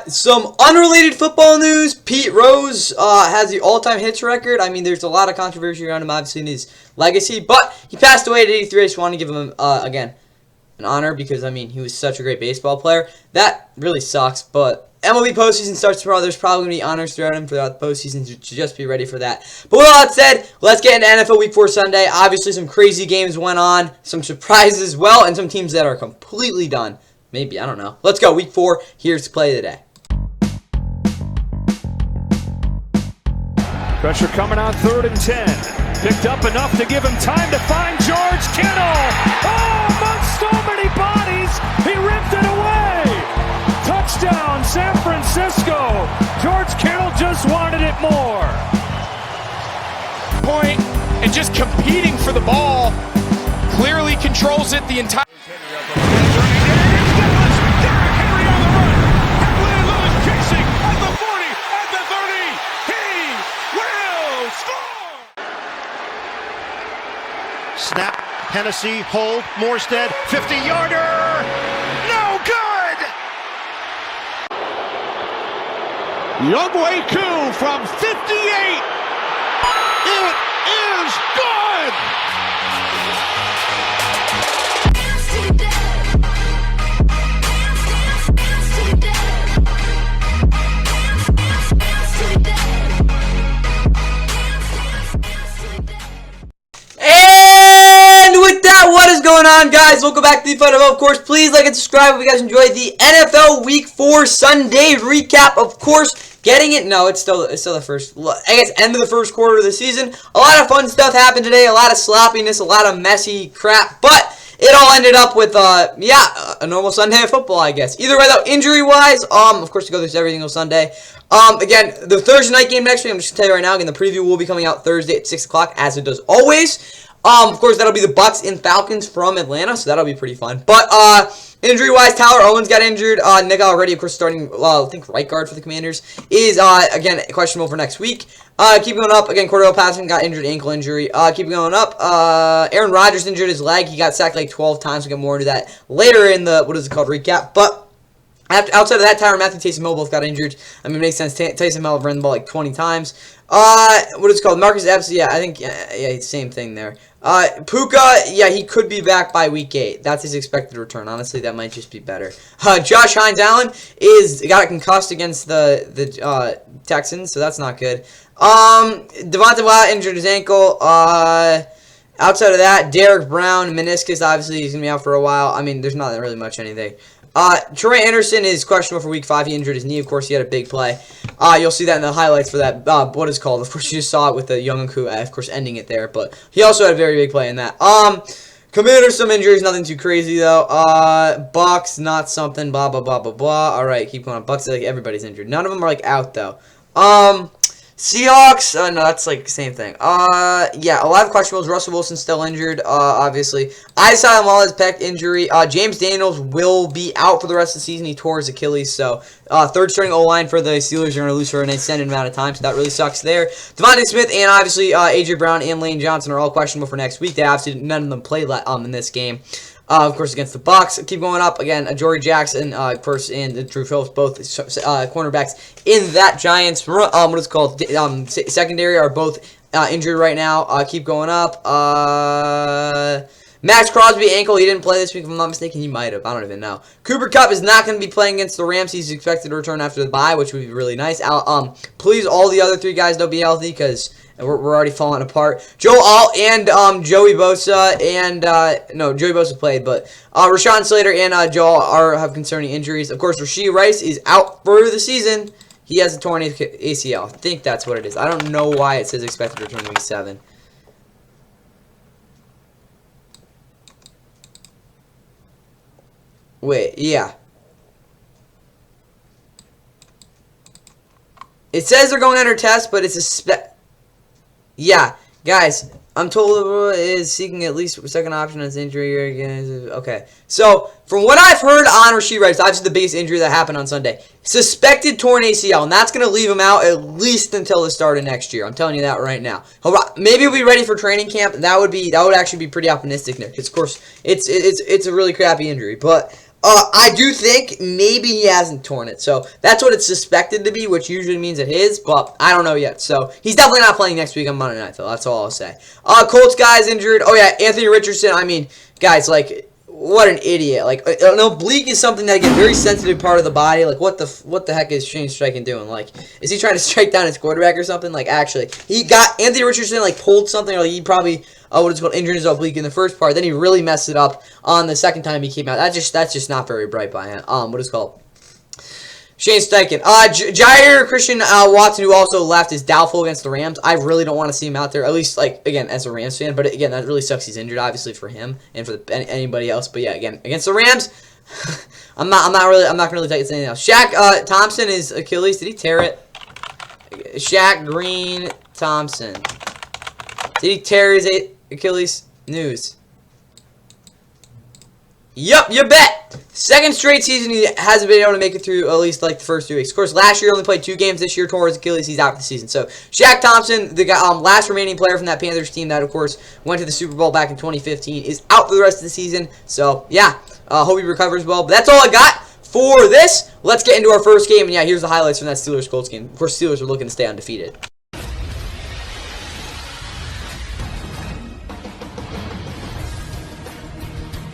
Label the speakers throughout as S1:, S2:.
S1: Some unrelated football news. Pete Rose has the all-time hits record. I mean, there's a lot of controversy around him, obviously, in his legacy. But he passed away at 83. I just want to give him, again, an honor because, I mean, he was such a great baseball player. That really sucks, but MLB postseason starts tomorrow. There's probably going to be honors throughout him throughout the postseason, so just be ready for that. But with all that said, let's get into NFL Week 4 Sunday. Obviously, some crazy games went on, some surprises as well, and some teams that are completely done. Maybe, I don't know. Let's go. Week 4. Here's the play of the day.
S2: Pressure coming on 3rd and 10. Picked up enough to give him time to find George Kittle. Oh, amongst so many bodies, he ripped it away. Touchdown, San Francisco. George Kittle just wanted it more.
S3: Point and just competing for the ball. Clearly controls it the entire.
S4: Snap, Hennessy, hold, Morstead, 50-yarder, no good! Youngway Koo from 58, it is good!
S1: What is going on, guys? Welcome back to the Fun of course. Please like and subscribe if you guys enjoyed the NFL Week 4 Sunday recap. Of course, getting it. No, it's still the first. I guess end of the first quarter of the season. A lot of fun stuff happened today. A lot of sloppiness. A lot of messy crap. But it all ended up with a normal Sunday of football, I guess. Either way, though, injury-wise, of course, to go through every single Sunday. Again, the Thursday night game next week. I'm just gonna tell you right now. Again, the preview will be coming out Thursday at 6 o'clock, as it does always. Of course, that'll be the Bucs and Falcons from Atlanta, so that'll be pretty fun. But, injury-wise, Tyler Owens got injured. Nick already, of course, starting, I think, right guard for the Commanders, is, again, questionable for next week. Keep going up. Again, Cordell Patterson got injured, ankle injury. Keep going up. Aaron Rodgers injured his leg. He got sacked like 12 times. We'll get more into that later in the, recap. But outside of that, Tyrann Mathieu, Taysom Hill both got injured. I mean, it makes sense. Taysom Hill ran the ball like 20 times. Marcus Epps, yeah, I think, yeah, same thing there. Puka, yeah, he could be back by week 8. That's his expected return. Honestly, that might just be better. Josh Hines-Allen got concussed against the Texans, so that's not good. Devontae Wyatt injured his ankle. Outside of that, Derek Brown, meniscus, obviously, he's going to be out for a while. I mean, there's not really much anything. Troy Anderson is questionable for week 5. He injured his knee. Of course, he had a big play. You'll see that in the highlights for that, what is called. Of course, you just saw it with the Youngku, of course, ending it there. But he also had a very big play in that. Commanders, some injuries, nothing too crazy, though. Bucs, not something, blah, blah, blah, blah, blah. All right, keep going on. Bucs, like, everybody's injured. None of them are, like, out, though. Seahawks, no, that's like the same thing. Yeah, a lot of questionables. Russell Wilson still injured, obviously. Isaiah Wallace pec injury. James Daniels will be out for the rest of the season. He tore his Achilles, so third string O-line for the Steelers are going to lose for an extended amount of time, so that really sucks there. Devontae Smith and obviously A.J. Brown and Lane Johnson are all questionable for next week. They obviously none of them played in this game. Of course, against the Bucs. Keep going up. Again, Jory Jackson, of course, and Drew Phillips, both cornerbacks in that Giants, secondary are both injured right now. Keep going up. Max Crosby, ankle. He didn't play this week, if I'm not mistaken. He might have. I don't even know. Cooper Kupp is not going to be playing against the Rams. He's expected to return after the bye, which would be really nice. Please, all the other 3 guys don't be healthy, because we're already falling apart. Joe Alt and Joey Bosa and no, Joey Bosa played, but Rashawn Slater and Joe Alt have concerning injuries. Of course, Rashee Rice is out for the season. He has a torn ACL. I think that's what it is. I don't know why it says expected return in week 7. Wait, yeah. It says they're going under test, but it's a yeah, guys, I'm told is seeking at least a second option on his injury. Okay, so from what I've heard on Rashee Rice, obviously the biggest injury that happened on Sunday, suspected torn ACL, and that's going to leave him out at least until the start of next year. I'm telling you that right now. Maybe he'll be ready for training camp. That would actually be pretty optimistic, Nick. Because of course it's a really crappy injury, but I do think maybe he hasn't torn it. So that's what it's suspected to be, which usually means it is, but I don't know yet. So he's definitely not playing next week on Monday Night, though. That's all I'll say. Colts guys injured. Oh, yeah, Anthony Richardson. I mean, guys, like, what an idiot. Like, an oblique is something that, again, very sensitive part of the body. Like, what the heck is Shane Steichen doing? Like, is he trying to strike down his quarterback or something? Like, actually, he got Anthony Richardson, like, pulled something, or like, he probably, what is it called, injured his oblique in the first part. Then he really messed it up on the second time he came out. That's just not very bright by him. What is it called? Shane Steichen. Jair Christian Watson, who also left, is doubtful against the Rams. I really don't want to see him out there, at least, like, again, as a Rams fan. But, again, that really sucks he's injured, obviously, for him and for anybody else. But, yeah, again, against the Rams, I'm not going to really take anything else. Shaq Thompson is Achilles. Did he tear it? Shaq Green Thompson. Did he tear his Achilles? News. Yup, you bet. Second straight season he hasn't been able to make it through at least like the first 2 weeks. Of course, last year only played 2 games. This year tore his Achilles. He's out for the season. So Shaq Thompson, the guy, last remaining player from that Panthers team that of course went to the Super Bowl back in 2015, is out for the rest of the season. So yeah, hope he recovers well. But that's all I got for this. Let's get into our first game. And yeah, here's the highlights from that Steelers-Colts game. Of course, Steelers are looking to stay undefeated.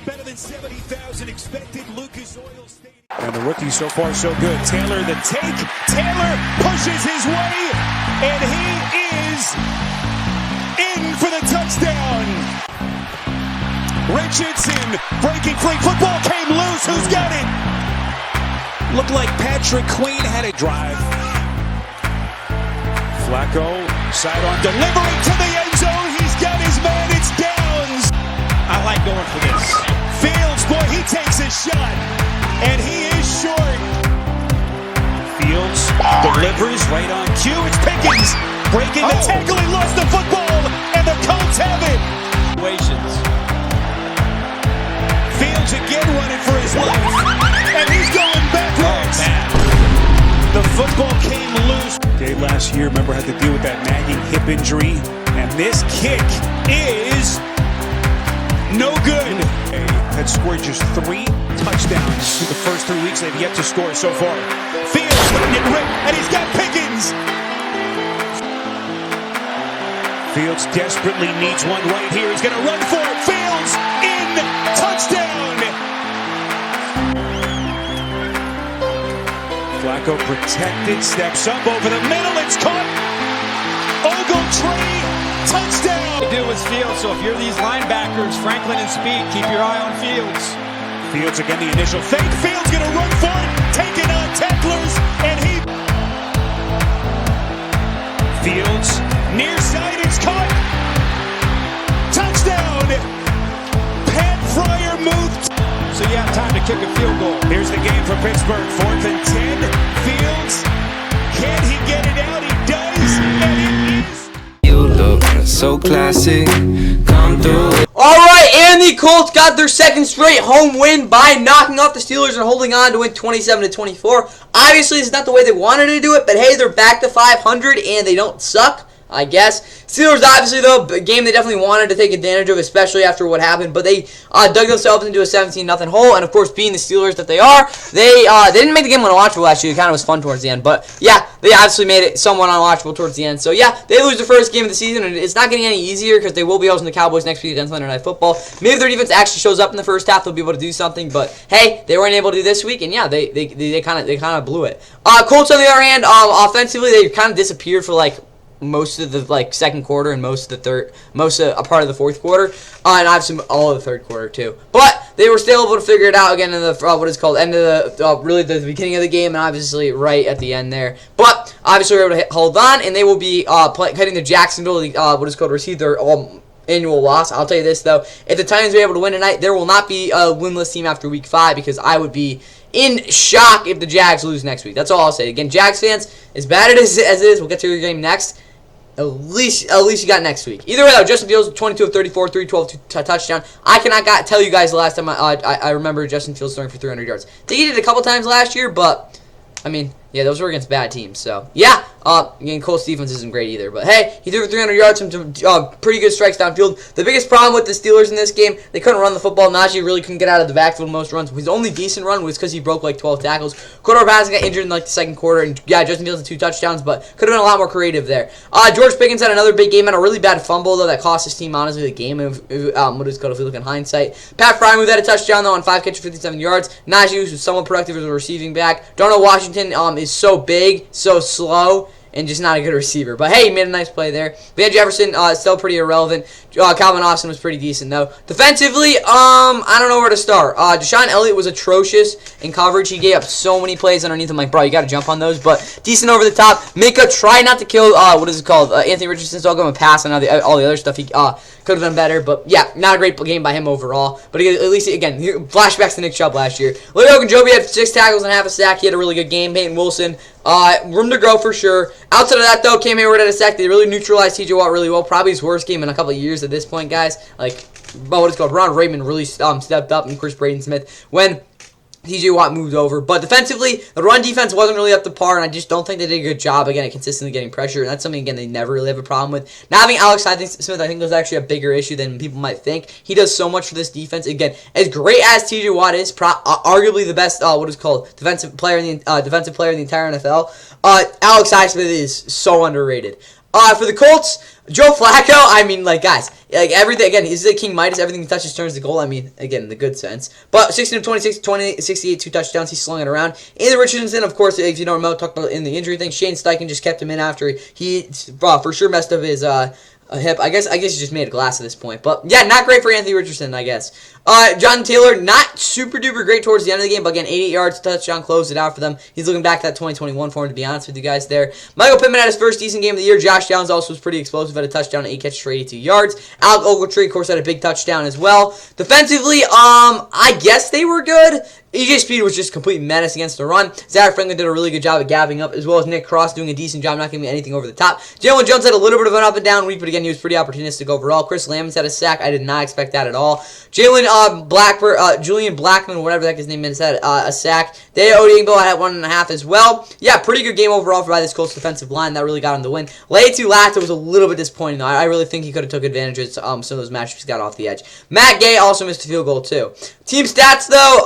S2: Better than 70,000 expected. Lucas Oil Stadium. And the rookie so far so good. Taylor the take. Taylor pushes his way, and he is in for the touchdown. Richardson breaking free. Football came loose. Who's got it? Looked like Patrick Queen had a drive. Flacco sidearm delivery to the end zone. He's got his man. It's Downs. I like going for this. Fields, boy, he takes a shot, and he is short. Fields delivers right on cue. It's Pickens breaking the tackle. He lost the football, and the Colts have it. Fields again running for his life, and he's going backwards. The football came loose. Dave last year, remember, had to deal with that nagging hip injury, and this kick is no good. They had scored just 3 touchdowns through the first 3 weeks. They've yet to score so far. Fields letting it rip, and he's got Pickens. Fields desperately needs one right here. He's going to run for it. Fields in, touchdown. Flacco protected, steps up over the middle. It's caught. Ogletree, touchdown.
S5: Do is Fields, so if you're these linebackers, Franklin and Speed, keep your eye on Fields.
S2: Fields again, the initial fake. Fields gonna run for it, taking on tacklers, and he... Fields, near side, it's caught. Touchdown! Pat Fryer moved.
S5: So you have time to kick a field goal.
S2: Here's the game for Pittsburgh, 4th and 10. Fields, can he get it out? He does, and it is...
S6: You look so classic. Come through.
S1: Alright, and the Colts got their second straight home win by knocking off the Steelers and holding on to win 27-24. Obviously, it's not the way they wanted to do it, but hey, they're back to 500 and they don't suck, I guess. Steelers, obviously, though, a game they definitely wanted to take advantage of, especially after what happened, but they dug themselves into a 17-0 hole, and of course, being the Steelers that they are, they didn't make the game unwatchable, actually. It kind of was fun towards the end, but yeah, they obviously made it somewhat unwatchable towards the end. So yeah, they lose the first game of the season, and it's not getting any easier because they will be hosting the Cowboys next week against Monday Night Football. Maybe if their defense actually shows up in the first half, they'll be able to do something, but hey, they weren't able to do this week, and yeah, they kind of blew it. Colts, on the other hand, offensively, they kind of disappeared for like most of the second quarter and most of a part of the fourth quarter, and obviously all of the third quarter too. But they were still able to figure it out again in the end of the really the beginning of the game, and obviously right at the end there. But obviously we were able to hold on, and they will be heading to Jacksonville to receive their annual loss. I'll tell you this though, if the Titans are able to win tonight, there will not be a winless team after week 5 because I would be in shock if the Jags lose next week. That's all I'll say. Again, Jags fans, as bad as it is, we'll get to your game next. At least you got next week. Either way, though, Justin Fields 22 of 34, 312 touchdown. I cannot tell you guys the last time I remember Justin Fields throwing for 300 yards. I think he did it a couple times last year, but I mean, yeah, those were against bad teams. So yeah, Again, Colts defense isn't great either. But hey, he threw for 300 yards, some pretty good strikes downfield. The biggest problem with the Steelers in this game, they couldn't run the football. Najee really couldn't get out of the backfield most runs. His only decent run was because he broke like 12 tackles. Quarterback Patterson got injured in like the second quarter, and yeah, Justin Fields had 2 touchdowns, but could have been a lot more creative there. George Pickens had another big game, had a really bad fumble though that cost his team honestly the game. What is called if we look in hindsight. Pat Frymuth had a touchdown though on 5 catches, 57 yards. Najee was somewhat productive as a receiving back. Darnell Washington is so big, so slow, and just not a good receiver. But hey, he made a nice play there. Van Jefferson still pretty irrelevant. Calvin Austin was pretty decent though. Defensively, I don't know where to start. Deshaun Elliott was atrocious in coverage. He gave up so many plays underneath. I'm like, bro, you got to jump on those. But decent over the top. Minka tried not to kill. What is it called? Anthony Richardson. So I'll give him a pass on all the other stuff. He could have done better. But yeah, not a great game by him overall. But at least again, flashbacks to Nick Chubb last year. Leo Ogunjobi had 6 tackles and half a sack. He had a really good game. Peyton Wilson. Room to grow for sure. Outside of that, though, Cam Hayward had a sack. They really neutralized T.J. Watt really well. Probably his worst game in a couple of years at this point, guys. Like, what is called Ron Raymond really stepped up, and Chris Braden Smith when T.J. Watt moved over. But defensively, the run defense wasn't really up to par, and I just don't think they did a good job, again, at consistently getting pressure. And that's something, again, they never really have a problem with. Not having Alex Smith, I think, was actually a bigger issue than people might think. He does so much for this defense. Again, as great as T.J. Watt is, arguably the best, defensive player in the entire NFL, Alex Smith is so underrated. For the Colts, Joe Flacco, I mean, like, guys, like, everything, again, he's the King Midas. Everything he touches turns to goal. I mean, again, in the good sense. But 16 of 26, 20, 68, 2 touchdowns. He's slung it around. Anthony Richardson, of course, if you don't remember, talked about in the injury thing. Shane Steichen just kept him in after he for sure messed up his hip. I guess he just made a glass at this point. But, yeah, not great for Anthony Richardson, I guess. Jonathan Taylor, not super duper great towards the end of the game, but again, 88 yards, touchdown, closed it out for them. He's looking back to that 2021 for him, to be honest with you guys there. Michael Pittman had his first decent game of the year. Josh Downs also was pretty explosive, had a touchdown, 8 catches for 82 yards. Alec Ogletree, of course, had a big touchdown as well. Defensively, I guess they were good. EJ Speed was just a complete menace against the run. Zach Franklin did a really good job at gapping up, as well as Nick Cross doing a decent job not giving me anything over the top. Jalen Jones had a little bit of an up and down week, but again, he was pretty opportunistic overall. Chris Lamons had a sack. I did not expect that at all. Julian Blackman, whatever the heck his name is, had a sack. Deo Odeyingbo had 1.5 as well. Yeah, pretty good game overall by this Colts defensive line. That really got him the win. Leatu Latta was a little bit disappointing, though. I really think he could have took advantage of some of those matchups got off the edge. Matt Gay also missed a field goal, too. Team stats, though,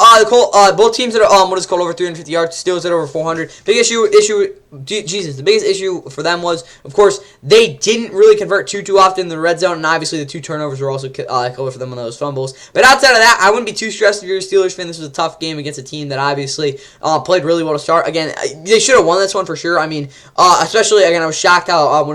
S1: both teams that are over 350 yards, Steelers at over 400. The biggest issue for them was, of course, they didn't really convert too often in the red zone, and obviously the 2 turnovers were also killer for them on those fumbles. But outside of that, I wouldn't be too stressed if you're a Steelers fan. This was a tough game against a team that obviously played really well to start. Again, they should have won this one for sure. I mean, especially, again, I was shocked how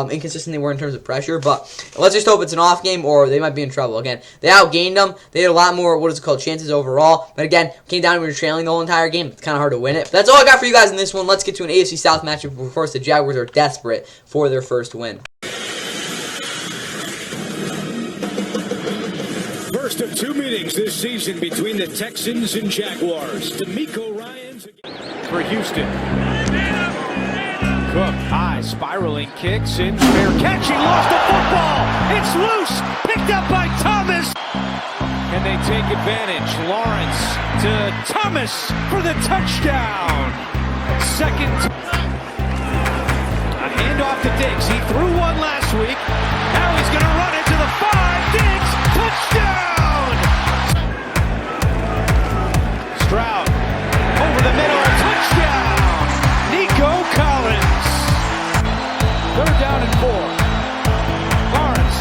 S1: inconsistent they were in terms of pressure, but let's just hope it's an off game or they might be in trouble. Again, they outgained them. They had a lot more, chances overall. But again, came down when we were trailing the whole entire game. It's kind of hard to win it. But that's all I got for you guys in this one. Let's get to an AFC South matchup. Of course, the Jaguars are desperate for their first win.
S2: First of 2 meetings this season between the Texans and Jaguars. D'Amico Ryans for Houston. Cook, high, spiraling kicks in, fair catch, he lost the football, it's loose, picked up by Thomas, and they take advantage. Lawrence to Thomas for the touchdown. Second, a handoff to Diggs, he threw one last week, now he's going to run it to the 5, Diggs, touchdown! Stroud, over the middle, touchdown! Nico Collins. 3rd down and 4. Lawrence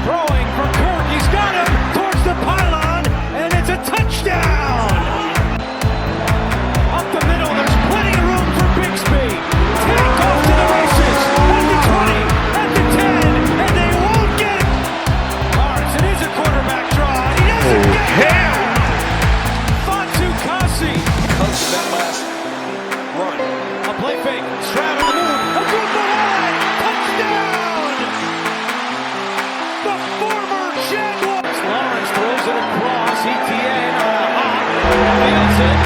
S2: throwing for Kirk. He's got him towards the pylon, and it's a touchdown. Up the middle, there's plenty of room for Bixby. Take off to the races at the 20, at the 10, and they won't get it. Lawrence, it is a quarterback draw, and he doesn't get it. Fatu Kasi.
S5: Coach of that last run.
S2: A play fake. Stroud in the move. A good play. Touchdown! The former Jaguars. Lawrence throws it across. ETN feels it.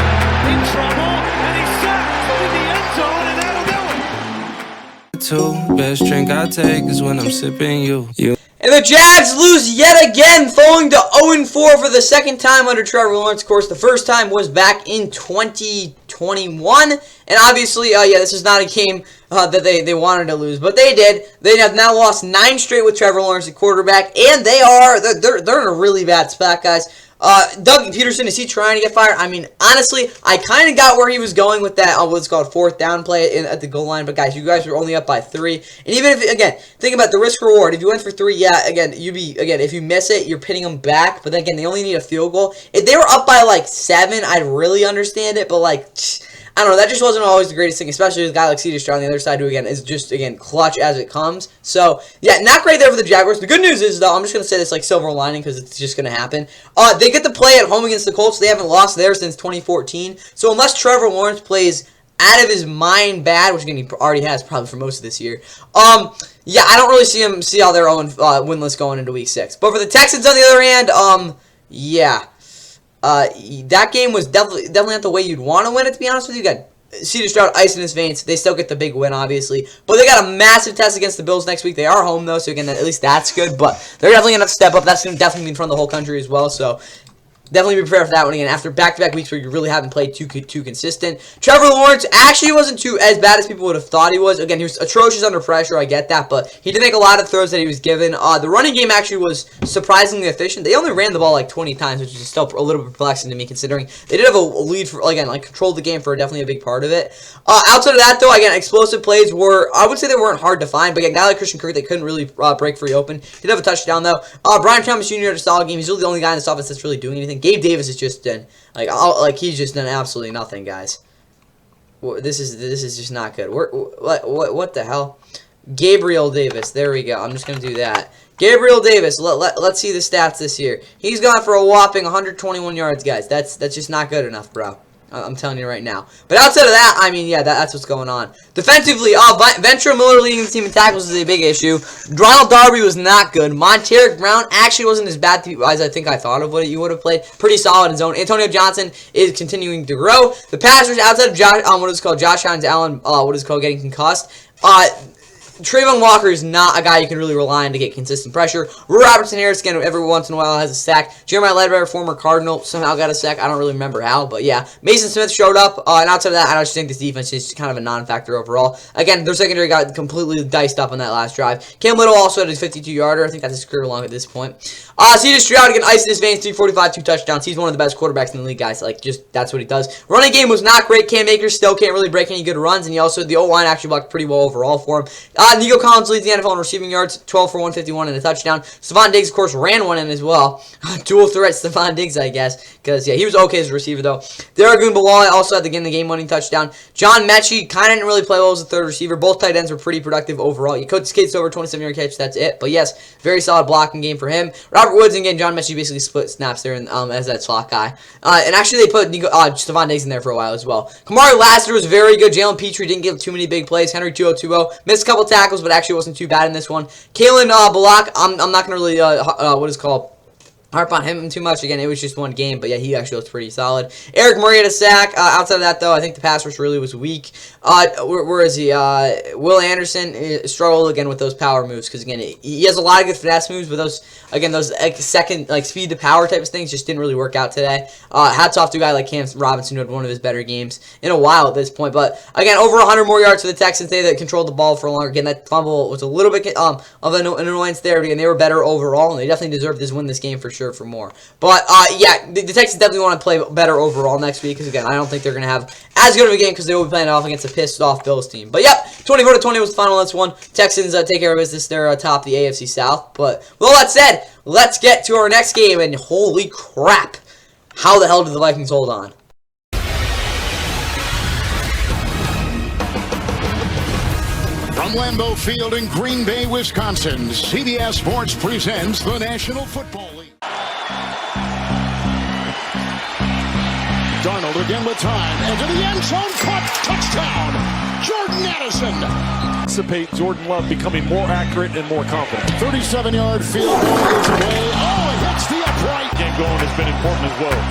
S2: In trouble. And he's sacked in the end zone. And that'll do it.
S6: Best drink I take is when I'm sipping you.
S1: And the Jags lose yet again, falling to 0-4 for the second time under Trevor Lawrence. Of course, the first time was back in 2021. And obviously, yeah, this is not a game that they wanted to lose, but they did. They have now lost 9 straight with Trevor Lawrence at quarterback, and they're in a really bad spot, guys. Doug Peterson, is he trying to get fired? I mean, honestly, I kind of got where he was going with that, what's called 4th down play at the goal line. But, guys, you guys were only up by 3. And even if, again, think about the risk-reward. If you went for 3, yeah, again, if you miss it, you're pinning them back. But then, again, they only need a field goal. If they were up by, like, 7, I'd really understand it. But, like, I don't know, that just wasn't always the greatest thing, especially with a guy like C.J. Stroud on the other side, who, again, is just, again, clutch as it comes. So, yeah, not great there for the Jaguars. The good news is, though, I'm just going to say this like silver lining because it's just going to happen. They get to play at home against the Colts. They haven't lost there since 2014. So, unless Trevor Lawrence plays out of his mind bad, which, again, he already has probably for most of this year, yeah, I don't really see how they're winless going into Week 6. But for the Texans, on the other hand, yeah. That game was definitely not the way you'd want to win it, to be honest with you. You got C.J. Stroud ice in his veins. They still get the big win, obviously. But they got a massive test against the Bills next week. They are home, though, so again, at least that's good. But they're definitely going to step up. That's going to definitely be in front of the whole country as well, so definitely be prepared for that one again. After back-to-back weeks where you really haven't played too consistent. Trevor Lawrence actually wasn't as bad as people would have thought he was. Again, he was atrocious under pressure. I get that, but he did make a lot of throws that he was given. The running game actually was surprisingly efficient. They only ran the ball like 20 times, which is still a little bit perplexing to me considering they did have a lead for, again, like controlled the game for definitely a big part of it. Outside of that, though, again, explosive plays were, I would say they weren't hard to find, but again, a guy like Christian Kirk, they couldn't really break free open. He did have a touchdown, though. Brian Thomas Jr. had a solid game. He's really the only guy in this offense that's really doing anything. Gabe Davis is just done he's just done absolutely nothing, guys. This is just not good. What the hell? Gabriel Davis. There we go. I'm just gonna do that. Gabriel Davis. Let's see the stats this year. He's gone for a whopping 121 yards, guys. That's just not good enough, bro. I'm telling you right now. But outside of that, I mean, yeah, that's what's going on. Defensively, Ventura Miller leading the team in tackles is a big issue. Ronald Darby was not good. Monteric Brown actually wasn't as bad as I think I thought of what he would have played. Pretty solid in zone. Antonio Johnson is continuing to grow. The passers outside of Josh Hines Allen, getting concussed. Trayvon Walker is not a guy you can really rely on to get consistent pressure. Robertson Harris, again, every once in a while has a sack. Jeremiah Ledbetter, former Cardinal, somehow got a sack. I don't really remember how, but yeah. Mason Smith showed up, and outside of that, I just think this defense is kind of a non-factor overall. Again, their secondary got completely diced up on that last drive. Cam Little also had his 52-yarder. I think that's his career long at this point. C.J. Stroud, again, ice in his veins, 345, 2 touchdowns. He's one of the best quarterbacks in the league, guys. Like, just, that's what he does. Running game was not great. Cam Akers still can't really break any good runs, and the O-line actually blocked pretty well overall for him. Nico Collins leads the NFL in receiving yards, 12 for 151 and a touchdown. Stephon Diggs, of course, ran one in as well. Dual threat Stephon Diggs, I guess, because, yeah, he was okay as a receiver, though. Derek Ogunbowale also had the game-winning touchdown. John Mechie kind of didn't really play well as a third receiver. Both tight ends were pretty productive overall. You could skate over 27-yard catch, that's it. But, yes, very solid blocking game for him. Robert Woods and, again, John Mechie basically split snaps there as that slot guy. And actually, they put Stephon Diggs in there for a while as well. Kamari Lassiter was very good. Jalen Petrie didn't give too many big plays. Henry 2-0-2-0. Missed a couple tackles, but actually wasn't too bad in this one. Kalen Balak, I'm not going to really, harp on him too much. Again, it was just one game, but yeah, he actually was pretty solid. Eric Murray had a sack. Outside of that, though, I think the pass rush really was weak. Where is he? Will Anderson struggled again with those power moves because, again, he has a lot of good finesse moves, but those second, speed to power type of things just didn't really work out today. Hats off to a guy like Cam Robinson, who had one of his better games in a while at this point. But, again, over 100 more yards for the Texans. They controlled the ball for longer. Again, that fumble was a little bit of an annoyance there, but again, they were better overall, and they definitely deserved to win this game for sure. For more. But, yeah, the Texans definitely want to play better overall next week because, again, I don't think they're going to have as good of a game because they will be playing off against a pissed-off Bills team. But, yep, 24-20 was the final in this one. Texans take care of business. They're atop the AFC South. But, with all that said, let's get to our next game, and holy crap, how the hell did the Vikings hold on?
S4: From Lambeau Field in Green Bay, Wisconsin, CBS Sports presents the National Football League. Darnold again with time, into the end zone, caught, touchdown, Jordan Addison.
S2: Anticipate Jordan Love becoming more accurate and more confident.
S4: 37-yard field goal is away. Oh, it hits the upright.
S2: Game going has been important as well.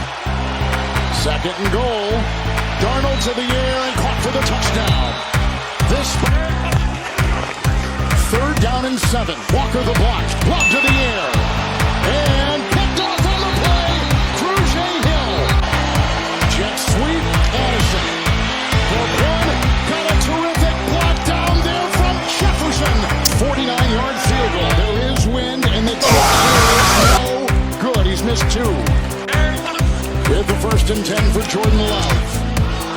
S4: 2nd and goal. Darnold to the air and caught for the touchdown. This 3rd down and 7. Walker the block. Lob to the air. And picked off on the play. Cruz Hill. Jet sweep. Addison. For one. Got a terrific block down there from Jefferson. 49-yard field goal. There is wind, and the kick is no good. He's missed 2. With the 1st and 10 for Jordan Love.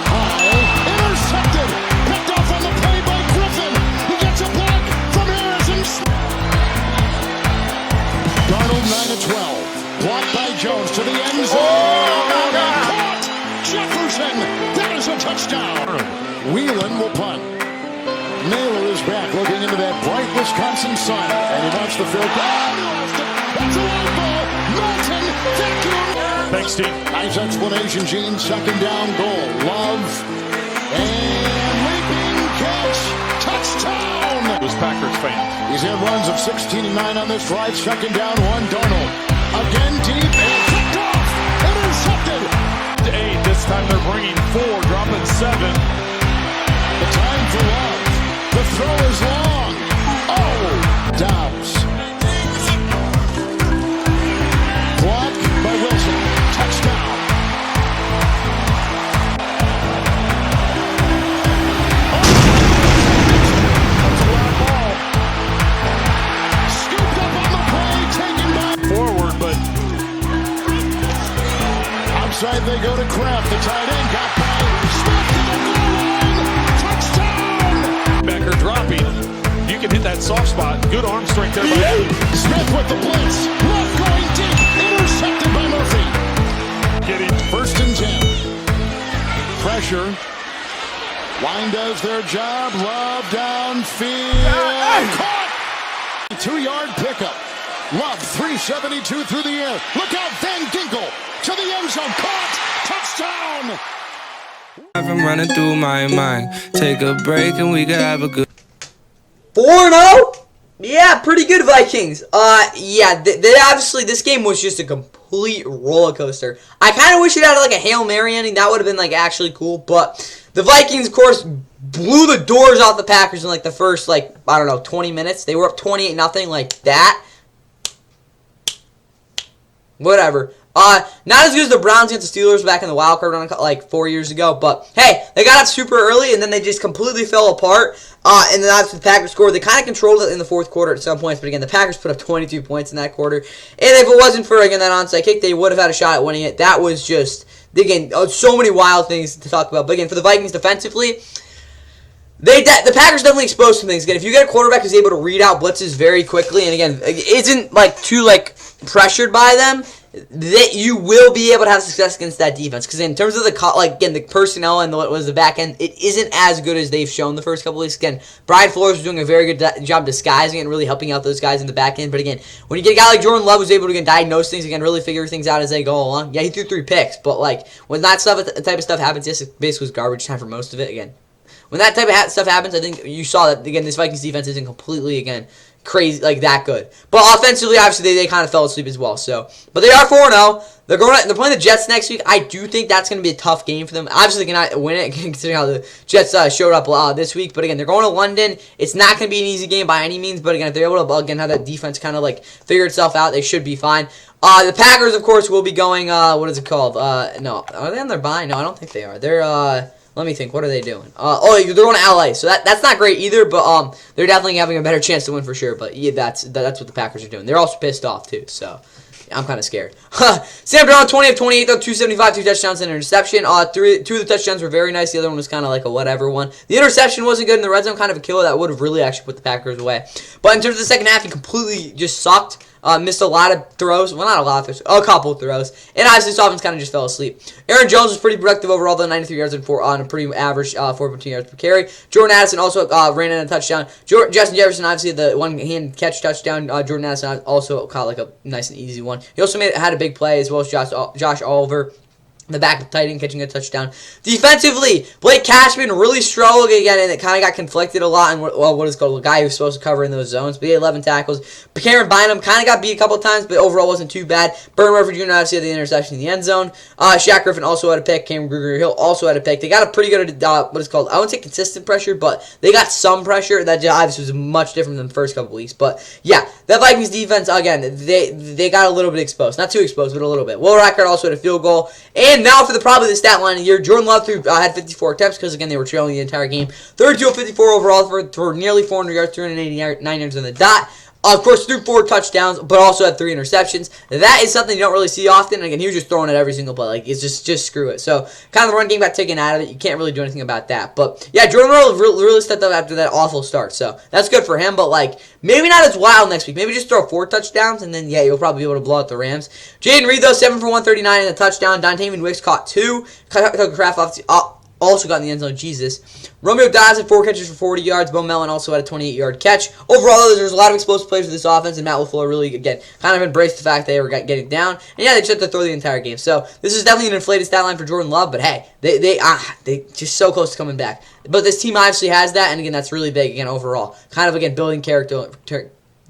S4: High. Intercepted. Picked off on the play by Griffin. He gets a block from Harrison. Darnold 9-12. Blocked by Jones to the end zone. And caught. Jefferson. That is a touchdown. Whelan will punt. Naylor is back looking into that bright Wisconsin sun. And he wants the field goal. That's a long ball. Milton. Vacuum.
S2: Thanks, Steve.
S4: Nice explanation, Gene. 2nd down goal. Love. And leaping catch. Touchdown.
S2: Was Packers fans.
S4: He's had runs of 16 and 9 on this drive. 2nd down, 1. Darnold. Again deep and picked off. Intercepted.
S2: 8. This time they're bringing 4, dropping 7.
S4: The time for Love. The throw is long. Oh! Dobbs. Block by Wilson. Touchdown. That's a long ball. Scooped up on the play, taken by
S2: Forward, but
S4: outside they go to Kraft. The tight end got by Smith to the goal line. Touchdown.
S2: Becker dropping. You can hit that soft spot. Good arm strength there by
S4: Smith with the blitz. Love going deep. Intercepted by Murphy.
S2: Getting
S4: 1st and 10. Pressure. Line does their job. Love downfield. Caught. 2-yard pickup. Love 372 through the air. Look out, Van Ginkel to the end zone. Caught. Touchdown.
S6: I've been running through my mind. Take a break and we could have a good
S1: 4-0? Yeah, pretty good Vikings. Yeah, they obviously, this game was just a complete roller coaster. I kind of wish it had like a Hail Mary ending. That would have been like actually cool. But the Vikings, of course, blew the doors off the Packers in like the first, like, I don't know, 20 minutes. They were up 28-0 like that. Whatever. Not as good as the Browns against the Steelers back in the wild card run like 4 years ago, but hey, they got up super early and then they just completely fell apart. And then after the Packers scored, they kind of controlled it in the 4th quarter at some points, but again, the Packers put up 22 points in that quarter. And if it wasn't for again that onside kick, they would have had a shot at winning it. That was just, again, so many wild things to talk about. But again, for the Vikings defensively, the Packers definitely exposed some things. Again, if you get a quarterback who's able to read out blitzes very quickly, and again, isn't like too like pressured by them, that you will be able to have success against that defense. Because in terms of the personnel and what was the back end, it isn't as good as they've shown the first couple of weeks. Again, Brian Flores was doing a very good job disguising it and really helping out those guys in the back end. But again, when you get a guy like Jordan Love who's able to diagnose things, again, really figure things out as they go along. Yeah, he threw 3 picks, but like when that type of stuff happens, yes, it basically was garbage time for most of it. Again, when that type of stuff happens, I think you saw that again. This Vikings defense isn't completely crazy like that good, but offensively, obviously they kind of fell asleep as well. So, but they are 4-0. They're playing the Jets next week. I do think that's going to be a tough game for them. Obviously, they cannot win it considering how the Jets showed up this week. But again, they're going to London. It's not going to be an easy game by any means. But again, if they're able to have that defense kind of like figure itself out, they should be fine. The Packers, of course, will be going. What is it called? No, are they on their bye? No, I don't think they are. They're let me think. What are they doing? They're going to LA. So that's not great either. But they're definitely having a better chance to win for sure. But yeah, that's what the Packers are doing. They're also pissed off too. So I'm kind of scared. Sam Darnold, 20 of 28 though, 275, 2 touchdowns and an interception. 2 of the touchdowns were very nice. The other one was kind of like a whatever one. The interception wasn't good in the red zone, kind of a killer that would have really actually put the Packers away. But in terms of the second half, he completely just sucked. Missed a lot of throws. Well, not a lot of throws. A couple of throws. And obviously, this offense kind of just fell asleep. Aaron Jones was pretty productive overall, though, 93 yards and on a pretty average 4.2 yards per carry. Jordan Addison also ran in a touchdown. Justin Jefferson, obviously, the one-hand catch touchdown. Jordan Addison also caught like a nice and easy one. He also had a big play, as well as Josh Oliver the back tight end catching a touchdown. Defensively, Blake Cashman really struggled again, and it kind of got conflicted a lot in what is called a guy who's supposed to cover in those zones. But he had 11 tackles. But Cameron Bynum kind of got beat a couple of times, but overall wasn't too bad. Burn Murphy Jr. obviously had the interception in the end zone. Shaq Griffin also had a pick. Cameron Grugier-Hill also had a pick. They got a pretty good, what is called, I wouldn't say consistent pressure, but they got some pressure. That obviously was much different than the first couple weeks. But yeah, that Vikings defense, again, they got a little bit exposed. Not too exposed, but a little bit. Will Rackard also had a field goal. And now for probably the stat line of the year, Jordan Love had 54 attempts because, again, they were trailing the entire game. 32 of 54 overall for nearly 400 yards, 389 yards on the dot. Of course, threw 4 touchdowns, but also had 3 interceptions. That is something you don't really see often. And again, he was just throwing it every single play. Like, it's just screw it. So, kind of the run game got taken out of it. You can't really do anything about that. But, yeah, Jordan Love really stepped up after that awful start. So, that's good for him. But, like, maybe not as wild next week. Maybe just throw 4 touchdowns, and then, yeah, you'll probably be able to blow out the Rams. Jaden Reed, though, 7 for 139 in the touchdown. Dontavian Wicks caught 2. Tucker Kraft also got in the end zone. Jesus. Romeo Dobbs had 4 catches for 40 yards. Bo Mellon also had a 28-yard catch. Overall, there's a lot of explosive plays for this offense, and Matt LaFleur really, again, kind of embraced the fact they were getting down. And yeah, they just had to throw the entire game. So this is definitely an inflated stat line for Jordan Love, but hey, they just so close to coming back. But this team obviously has that, and again, that's really big, again, overall. Kind of, again, building character,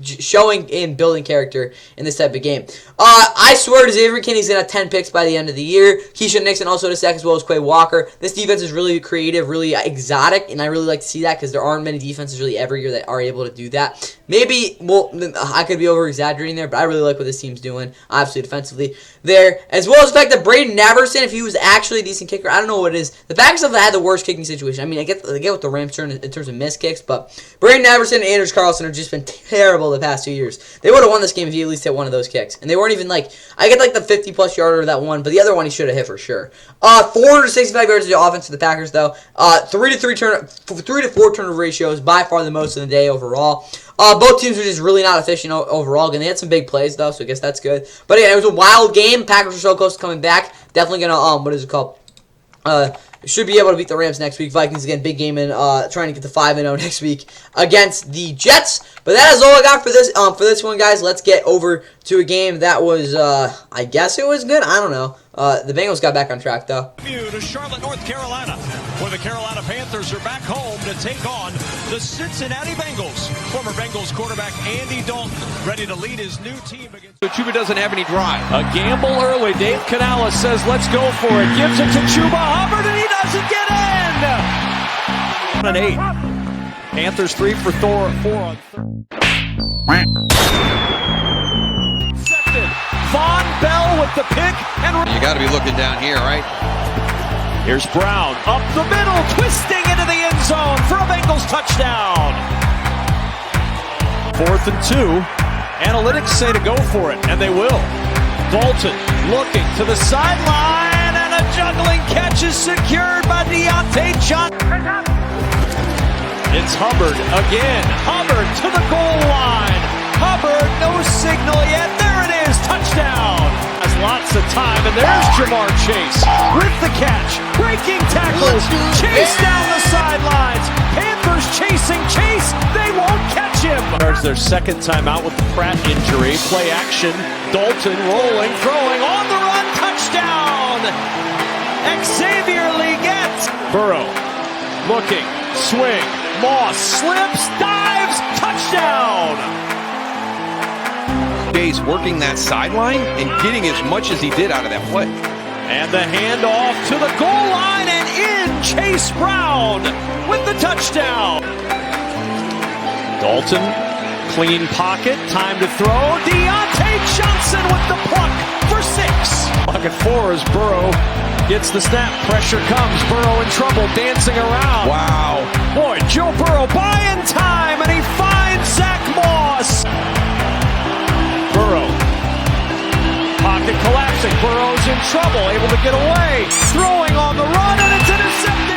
S1: showing in building character in this type of game. I swear to Xavier Kinney's going to have 10 picks by the end of the year. Keyshawn Nixon also had a sack, as well as Quay Walker. This defense is really creative, really exotic, and I really like to see that because there aren't many defenses really every year that are able to do that. Maybe, well, I could be over-exaggerating there, but I really like what this team's doing, obviously, defensively there. As well as the fact that Braden Naverson, if he was actually a decent kicker, I don't know what it is. The Packers have had the worst kicking situation. I mean, I get what the Rams turn in terms of missed kicks, but Braden Naverson and Anders Carlson have just been terrible the past 2 years. They would have won this game if he at least hit one of those kicks. And they weren't even like, I get like the 50-plus yarder of that one, but the other one he should have hit for sure. 465 yards of the offense for the Packers, though. 3 to 4 turnover ratios, by far the most in the day overall. Both teams were just really not efficient overall. Again, they had some big plays, though, so I guess that's good. But yeah, it was a wild game. Packers were so close to coming back. Definitely going to, what is it called? Should be able to beat the Rams next week. Vikings, again, big game in trying to get to 5-0 next week against the Jets. But that is all I got for this one, guys. Let's get over to a game that was, I guess it was good. I don't know. The Bengals got back on track, though.
S2: To Charlotte, North Carolina, where the Carolina Panthers are back home to take on the Cincinnati Bengals. Former Bengals quarterback Andy Dalton ready to lead his new team against.
S3: Chuba doesn't have any drive.
S2: A gamble early. Dave Canales says, let's go for it. Gives it to Chuba Hubbard, and he doesn't get in. 8. Panthers 3 for 4 on 3rd. Von Bell with the pick. And
S3: You got to be looking down here, right?
S2: here's Brown up the middle, twisting into the end zone for a Bengals touchdown. 4th and 2. Analytics say to go for it, and they will. Dalton looking to the sideline, and a juggling catch is secured by Deontay Johnson. It's Hubbard again. Hubbard to the goal line. Hubbard, no signal yet. There it is, touchdown. Has lots of time, and there's Jamar Chase with the catch. Breaking tackles. Chase down the sidelines. Panthers chasing Chase. They won't catch him. Their second time out with the Pratt injury. Play action. Dalton rolling, throwing on the run. Touchdown. Xavier Leggett. Burrow looking, swing. Moss slips, dives, touchdown.
S3: Chase working that sideline and getting as much as he did out of that play.
S2: And the handoff to the goal line and in Chase Brown with the touchdown. Dalton, clean pocket, time to throw. Deontay Johnson with the pluck for 6. Pocket 4 as Burrow gets the snap. Pressure comes. Burrow in trouble, dancing around.
S3: Wow.
S2: Boy, Joe Burrow buying time, and he finds Zach Moss. Burrow. Pocket collapsing. Burrow's in trouble, able to get away. Throwing on the run, and it's intercepted.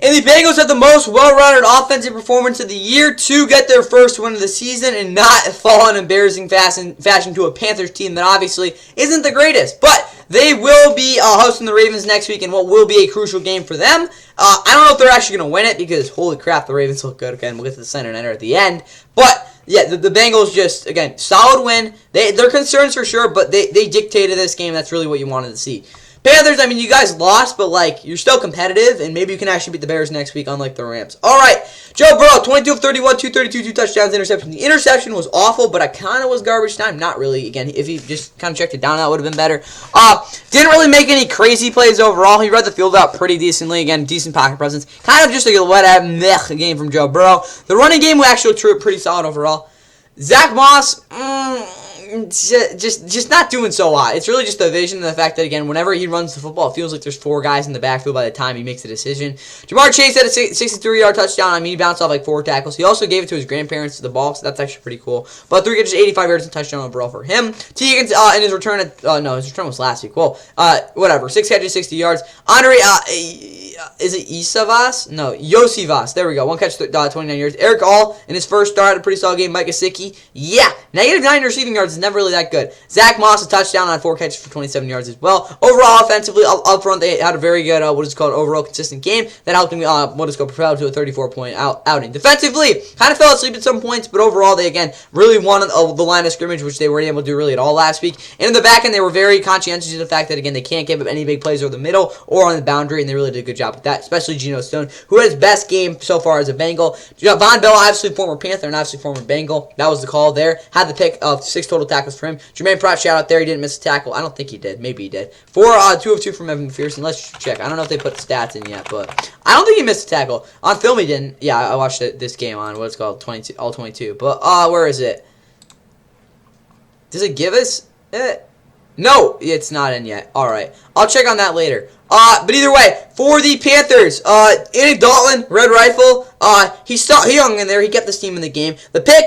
S1: And the Bengals had the most well-rounded offensive performance of the year to get their first win of the season and not fall in embarrassing fashion to a Panthers team that obviously isn't the greatest. But they will be hosting the Ravens next week in what will be a crucial game for them. I don't know if they're actually going to win it because, holy crap, the Ravens look good. Again, we'll get to the center and enter at the end. But yeah, the Bengals just, again, solid win. They're concerns for sure, but they dictated this game. That's really what you wanted to see. Panthers, I mean, you guys lost, but, like, you're still competitive, and maybe you can actually beat the Bears next week, unlike the Rams. All right, Joe Burrow, 22 of 31, 232, 2 touchdowns, interception. The interception was awful, but I kind of was garbage time. Not really. Again, if he just kind of checked it down, that would have been better. Didn't really make any crazy plays overall. He read the field out pretty decently. Again, decent pocket presence. Kind of just a whatever game from Joe Burrow. The running game was actually pretty solid overall. Zach Moss, just not doing so hot. It's really just the vision and the fact that, again, whenever he runs the football, it feels like there's 4 guys in the backfield by the time he makes the decision. Jamar Chase had a 63-yard touchdown. I mean, he bounced off like 4 tackles. He also gave it to his grandparents to the ball, so that's actually pretty cool. But 3 catches, 85 yards and touchdown overall for him. T. Higgins in his return, his return was last week. Well, whatever. 6 catches, 60 yards. Andre, is it Isavas? No, Yosivas. There we go. 1 catch, 29 yards. Eric All in his first start, a pretty solid game. Mike Gesicki, yeah, negative 9 receiving yards is never really that good. Zach Moss, a touchdown on 4 catches for 27 yards as well. Overall, offensively, up front, they had a very good, overall consistent game that helped him, propel to a 34-point outing. Defensively, kind of fell asleep at some points, but overall, they, again, really won the line of scrimmage, which they weren't able to do really at all last week. And in the back end, they were very conscientious of the fact that, again, they can't give up any big plays over the middle or on the boundary, and they really did a good job with that, especially Geno Stone, who had his best game so far as a Bengal. Von Bell, obviously former Panther and obviously former Bengal. That was the call there. Had the pick of 6 total tackles for him. Jermaine Pratt, shout out there. He didn't miss a tackle. I don't think he did. Maybe he did. 2 of 2 from Evan McPherson. Let's check. I don't know if they put the stats in yet, but I don't think he missed a tackle. On film, he didn't. Yeah, I watched this game on what's called 22, all 22. But where is it? Does it give us it? No, it's not in yet. All right, I'll check on that later. But either way, for the Panthers, Andy Dalton, Red Rifle, he hung in there. He kept this team in the game. The pick,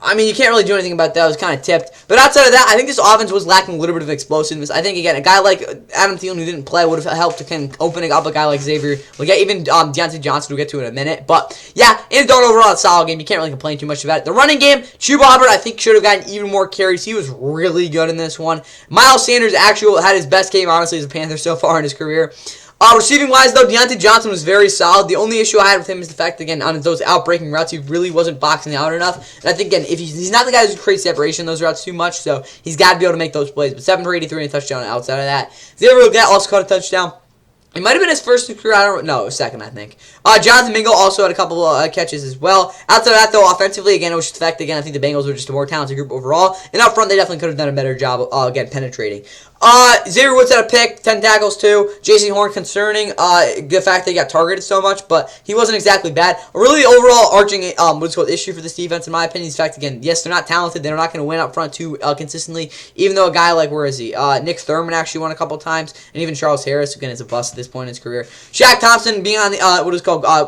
S1: I mean, you can't really do anything about that. It was kind of tipped. But outside of that, I think this offense was lacking a little bit of explosiveness. I think, again, a guy like Adam Thielen who didn't play would have helped to kind of opening up a guy like Xavier. We'll get even Deontay Johnson, we'll get to in a minute. But, yeah, Andy Dalton overall, a solid game. You can't really complain too much about it. The running game, Chuba Hubbard, I think, should have gotten even more carries. He was really good in this one. Miles Sanders actually had his best game, honestly, as a Panther so far in his career. Receiving-wise, though, Deontay Johnson was very solid. The only issue I had with him is the fact that, again, on those out-breaking routes, he really wasn't boxing out enough. And I think, again, if he's not the guy who creates separation in those routes too much, so he's got to be able to make those plays. But 7 for 83 and a touchdown outside of that. Xavier also caught a touchdown. It might have been his first career. I don't know. Second, I think. Jonathan Mingo also had a couple catches as well. Outside of that, though, offensively, again, it was just the fact that, again, I think the Bengals were just a more talented group overall. And up front, they definitely could have done a better job, again, penetrating. Xavier Woods had a pick, 10 tackles too. J.C. Horn concerning the fact that he got targeted so much, but he wasn't exactly bad. A really overall arching issue for this defense, in my opinion, is the fact, again, yes, they're not talented. They're not going to win up front too consistently, even though a guy like, where is he? Nick Thurman actually won a couple times, and even Charles Harris, again, is a bust at this point in his career. Shaq Thompson being on the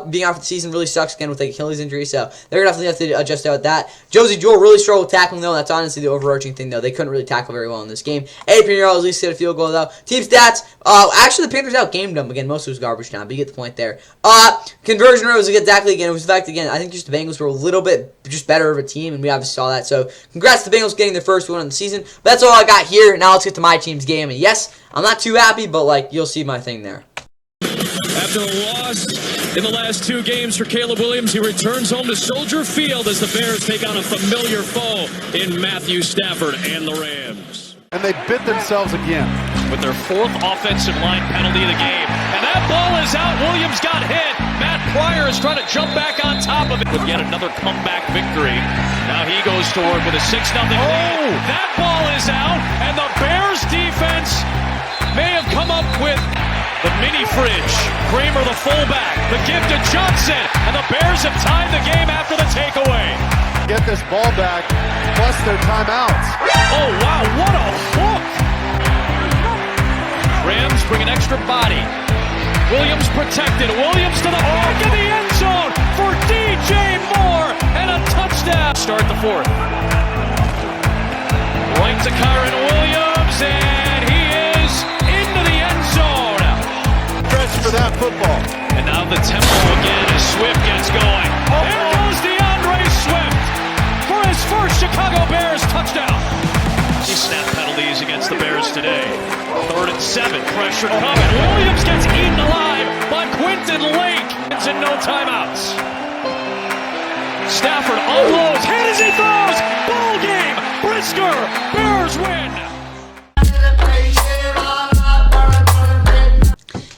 S1: being out for the season really sucks, again, with the Achilles injury, so they're going to have to adjust out that. Josie Jewell really struggled with tackling, though. That's honestly the overarching thing, though. They couldn't really tackle very well in this game. Eddie Pinheiro at least hit a field goal, though. Team stats, actually, the Panthers outgamed them. Again, most of it was garbage time, but you get the point there. Conversion rate was exactly, again, it was the fact, again, I think just the Bengals were a little bit just better of a team, and we obviously saw that. So, congrats to the Bengals getting their first win of the season. But that's all I got here. Now let's get to my team's game. And yes, I'm not too happy, but, like, you'll see my thing there.
S2: After a loss in the last 2 games for Caleb Williams, he returns home to Soldier Field as the Bears take on a familiar foe in Matthew Stafford and the Rams.
S7: And they bit themselves again.
S2: With their 4th offensive line penalty of the game. And that ball is out. Williams got hit. Matt Pryor is trying to jump back on top of it with yet another comeback victory. Now he goes to work with a 6-0 lead. That ball is out. And the Bears defense may have come up with the mini fridge. Kramer, the fullback. The gift to Johnson. And the Bears have tied the game after the takeaway.
S7: Get this ball back, plus their timeouts.
S2: Oh, wow, what a hook! Rams bring an extra body. Williams protected. Williams to the back of the end zone for DJ Moore and a touchdown. Start the 4th. Right to Kyron Williams, and he is into the end zone.
S7: Stretch for that football.
S2: And now the tempo again as Swift gets going. There goes DeAndre Swift for his first Chicago Bears touchdown. He snapped penalties against the Bears today. 3rd and 7, pressure coming. Williams gets eaten alive by Quinton Lake. It's in no timeouts. Stafford unloads, hit is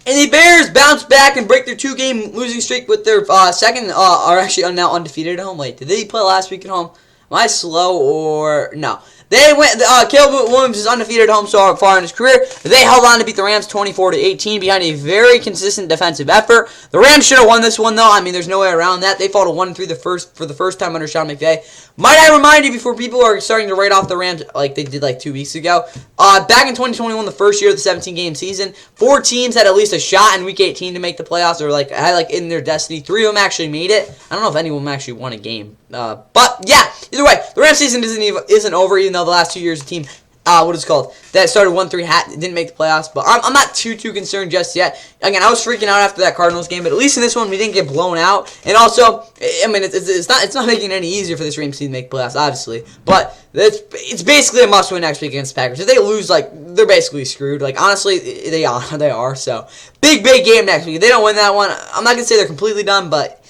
S1: And the Bears bounce back and break their 2-game losing streak with their second, are actually now undefeated at home. Wait, did they play last week at home? Am I slow or no? They went. Caleb Williams is undefeated at home so far in his career. They held on to beat the Rams 24-18 behind a very consistent defensive effort. The Rams should have won this one though. I mean, there's no way around that. They fell to 1-3 for the first time under Sean McVay. Might I remind you before people are starting to write off the Rams like they did like 2 weeks ago? Back in 2021, the first year of the 17-game season, 4 teams had at least a shot in Week 18 to make the playoffs, or had in their destiny. 3 of them actually made it. I don't know if any of them actually won a game. But yeah, either way, the Rams season isn't over. Even though the last 2 years, the team that started 1-3 didn't make the playoffs. But I'm not too concerned just yet. Again, I was freaking out after that Cardinals game, but at least in this one we didn't get blown out. And also, I mean, it's not making it any easier for this Rams team to make playoffs, obviously. But it's basically a must-win next week against the Packers. If they lose, they're basically screwed. Honestly, they are. So big game next week. If they don't win that one, I'm not gonna say they're completely done, but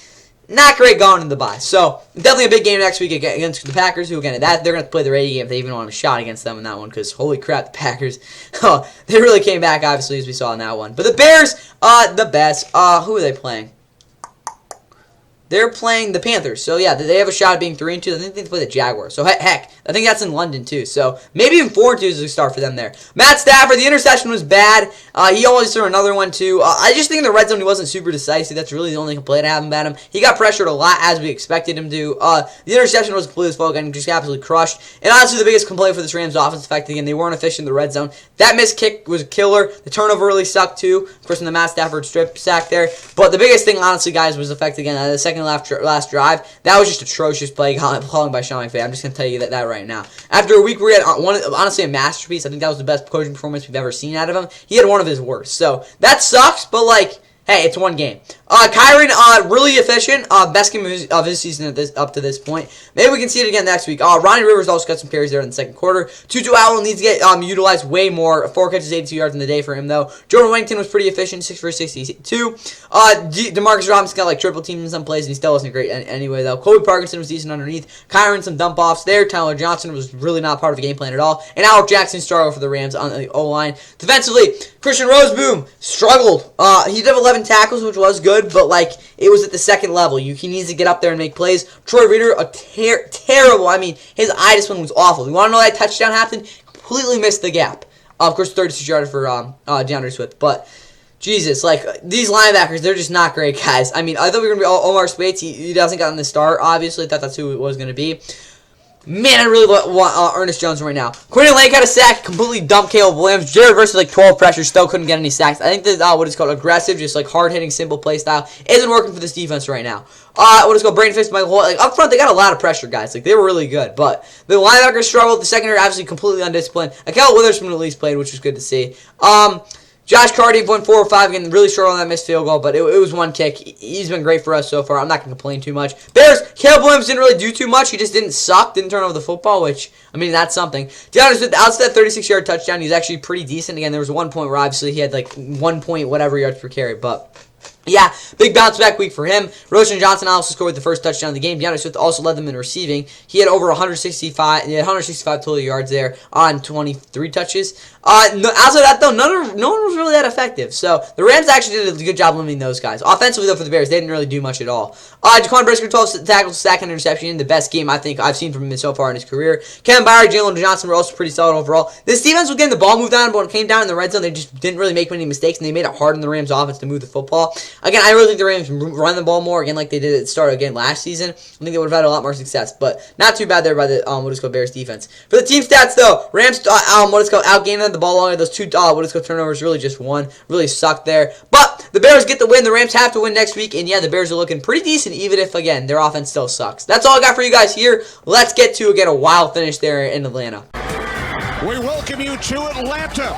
S1: not great going in the bye. So, definitely a big game next week against the Packers, who, again, they're going to play the ready game if they even want a shot against them in that one, because, holy crap, the Packers, they really came back, obviously, as we saw in that one. But the Bears, the best. Who are they playing? They're playing the Panthers. So, yeah, they have a shot at being 3-2. I think they play the Jaguars. So, heck, I think that's in London, too. So, maybe even 4-2 is a start for them there. Matt Stafford, the interception was bad. He always threw another one, too. I just think in the red zone he wasn't super decisive. That's really the only complaint I have about him. He got pressured a lot, as we expected him to. The interception was completely as full, and just absolutely crushed. And honestly, the biggest complaint for this Rams offense, in fact, again, they weren't efficient in the red zone. That missed kick was a killer. The turnover really sucked, too. Of course, in the Matt Stafford strip sack there. But the biggest thing, honestly, guys, was the fact, again, the second last drive, that was just atrocious play calling by Sean McVay. I'm just going to tell you that right now. After a week where he had, honestly, a masterpiece, I think that was the best coaching performance we've ever seen out of him. He had one of his worst. So, that sucks, but, hey, it's one game. Kyren, really efficient. Best game of his season up to this point. Maybe we can see it again next week. Ronnie Rivers also got some carries there in the second quarter. Tutu Atwell needs to get utilized way more. 4 catches, 82 yards in the day for him, though. Jordan Whittington was pretty efficient, 6 for 62. DeMarcus Robinson got triple teams in some plays, and he still wasn't great anyway, though. Kobe Parkinson was decent underneath. Kyren, some dump offs there. Tyler Johnson was really not part of the game plan at all. And Alec Jackson struggled for the Rams on the O-line. Defensively, Christian Roseboom struggled. He did have 11 tackles, which was good, but it was at the second level. He needs to get up there and make plays. Troy Reader, a terrible. I mean, his eye discipline was awful. You want to know that touchdown happened? Completely missed the gap. Of course, 36 yards for DeAndre Swift, but Jesus, these linebackers, they're just not great guys. I mean, I thought we were going to be Omar Speights. He hasn't gotten the start, obviously. I thought that's who it was going to be. Man, I really want Ernest Jones right now. Quentin Lake got a sack, completely dumped Caleb Williams. Jared versus 12 pressures, still couldn't get any sacks. I think that what is called aggressive, just hard-hitting, simple play style isn't working for this defense right now. What is called Brandon Fitz, up front, they got a lot of pressure, guys. They were really good, but the linebackers struggled. The secondary obviously completely undisciplined. Akel Witherspoon at least played, which was good to see. Josh Carty went 4 or 5 again, really short on that missed field goal, but it was one kick. He's been great for us so far. I'm not going to complain too much. Bears, Caleb Williams didn't really do too much. He just didn't suck, didn't turn over the football, which, I mean, that's something. DeAndre Swift, outside that 36-yard touchdown, he's actually pretty decent. Again, there was one point where obviously he had 1 point whatever yards per carry, but yeah, big bounce back week for him. Roshan Johnson also scored the first touchdown of the game. DeAndre Swift also led them in receiving. He had over 165 total yards there on 23 touches. Outside of that, though, no one was really that effective. So the Rams actually did a good job limiting those guys. Offensively, though, for the Bears, they didn't really do much at all. Jaquan Brisker, 12 tackles, sack, and interception. The best game I think I've seen from him so far in his career. Kevin Byard, Jalen Johnson were also pretty solid overall. This defense was getting the ball moved on, but when it came down in the red zone, they just didn't really make many mistakes, and they made it hard on the Rams' offense to move the football. Again, I really think the Rams run the ball more, again, like they did at the start again last season. I think they would have had a lot more success, but not too bad there by the Bears defense. For the team stats, though, Rams outgaining the ball longer. Those 2 turnovers, really just one. Really sucked there. But the Bears get the win. The Rams have to win next week, and yeah, the Bears are looking pretty decent, even if, again, their offense still sucks. That's all I got for you guys here. Let's get to, again, a wild finish there in Atlanta.
S4: We welcome you to Atlanta.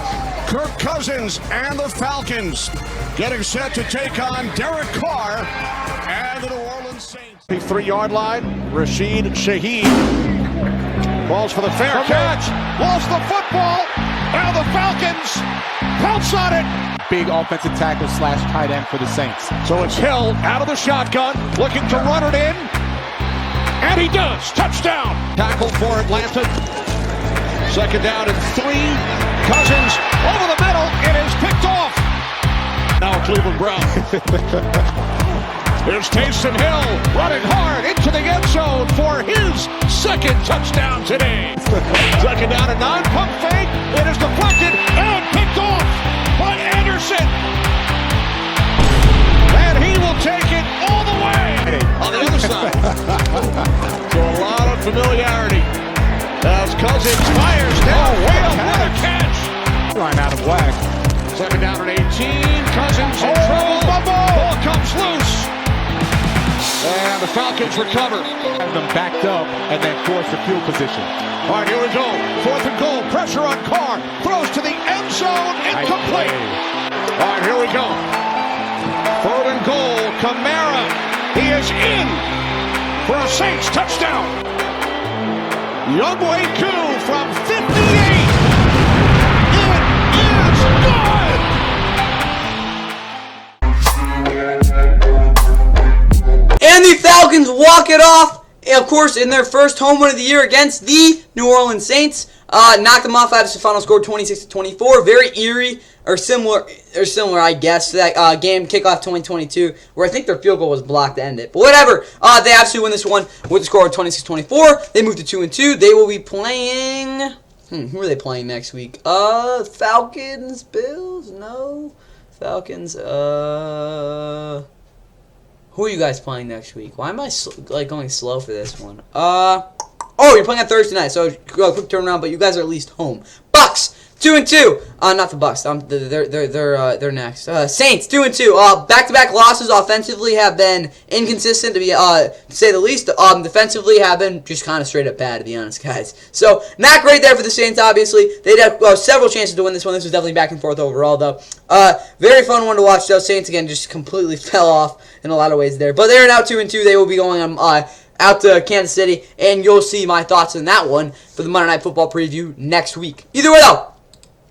S4: Kirk Cousins and the Falcons getting set to take on Derek Carr and the New Orleans Saints. 3-yard line, Rashid Shaheed balls for the fair catch, lost the football, and the Falcons pounce on it.
S8: Big offensive tackle / tight end for the Saints.
S4: So it's Hill out of the shotgun, looking to run it in, and he does. Touchdown. Tackle for Atlanta. 2nd down and 3. Cousins over the middle. It is picked off. Now Cleveland Browns. Here's Taysom Hill running hard into the end zone for his second touchdown today. Second down and 9, pump fake. It is deflected and picked off by Anderson. And he will take it all the way on the other side. So a lot of familiarity as Cousins fires downfield. What a catch.
S8: Line out of whack.
S4: Second down and 18. Cousins in trouble. Ball comes loose. And the Falcons recover.
S8: Have them backed up and then force the field position.
S4: All right, here we go. 4th and goal. Pressure on Carr. Throws to the end zone. Incomplete. All right, here we go. 3rd and goal. Kamara. He is in for a Saints touchdown. Younghoe Koo from 58. It is good.
S1: And the Falcons walk it off, of course, in their first home win of the year against the New Orleans Saints. Knocked them off after the final score 26-24. Very eerie, or similar, I guess, to that game kickoff 2022, where I think their field goal was blocked to end it. But whatever, they absolutely win this one with the score of 26-24. They move to 2-2. They will be playing. Who are they playing next week? Falcons, Bills? No, Falcons. Who are you guys playing next week? Why am I going slow for this one? Oh, you're playing on Thursday night, so quick turnaround. But you guys are at least home. Bucs 2-2. Not the Bucs. They're next. Saints 2-2. Back-to-back losses offensively have been inconsistent to say the least. Defensively have been just kind of straight up bad, to be honest, guys. So not great there for the Saints. Obviously, they'd have several chances to win this one. This was definitely back and forth overall, though. Very fun one to watch. Though Saints again just completely fell off in a lot of ways there. But they're now 2-2. They will be going out to Kansas City, and you'll see my thoughts on that one for the Monday Night Football preview next week. Either way, though,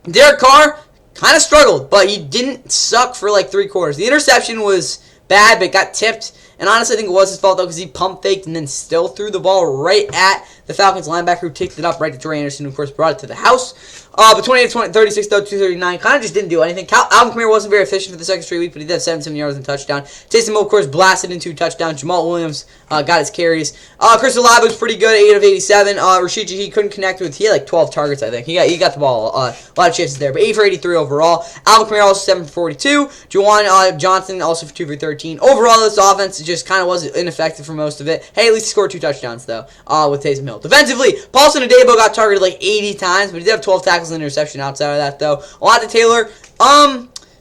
S1: Derek Carr kind of struggled, but he didn't suck for like 3 quarters. The interception was bad, but got tipped. And honestly, I think it was his fault, though, because he pump faked and then still threw the ball right at the Falcons linebacker, who ticked it up right to Trey Anderson, who, of course, brought it to the house. But 28-36, though, 239, kind of just didn't do anything. Alvin Kamara wasn't very efficient for the second straight week, but he did have 77 yards and a touchdown. Taysom Hill, of course, blasted into touchdowns. Jamal Williams got his carries. Chris Olave was pretty good, 8 of 87. Rashid Shaheed couldn't connect with. He had like 12 targets, I think. He got the ball. A lot of chances there, but 8 for 83 overall. Alvin Kamara also 7 for 42. Juwan Johnson also for 2 for 13. Overall, this offense just kind of was ineffective for most of it. Hey, at least he scored 2 touchdowns, though, with Taysom Hill. Defensively, Paulson Adebo got targeted like 80 times, but he did have 12 tackles and interception outside of that, though. Alontae Taylor,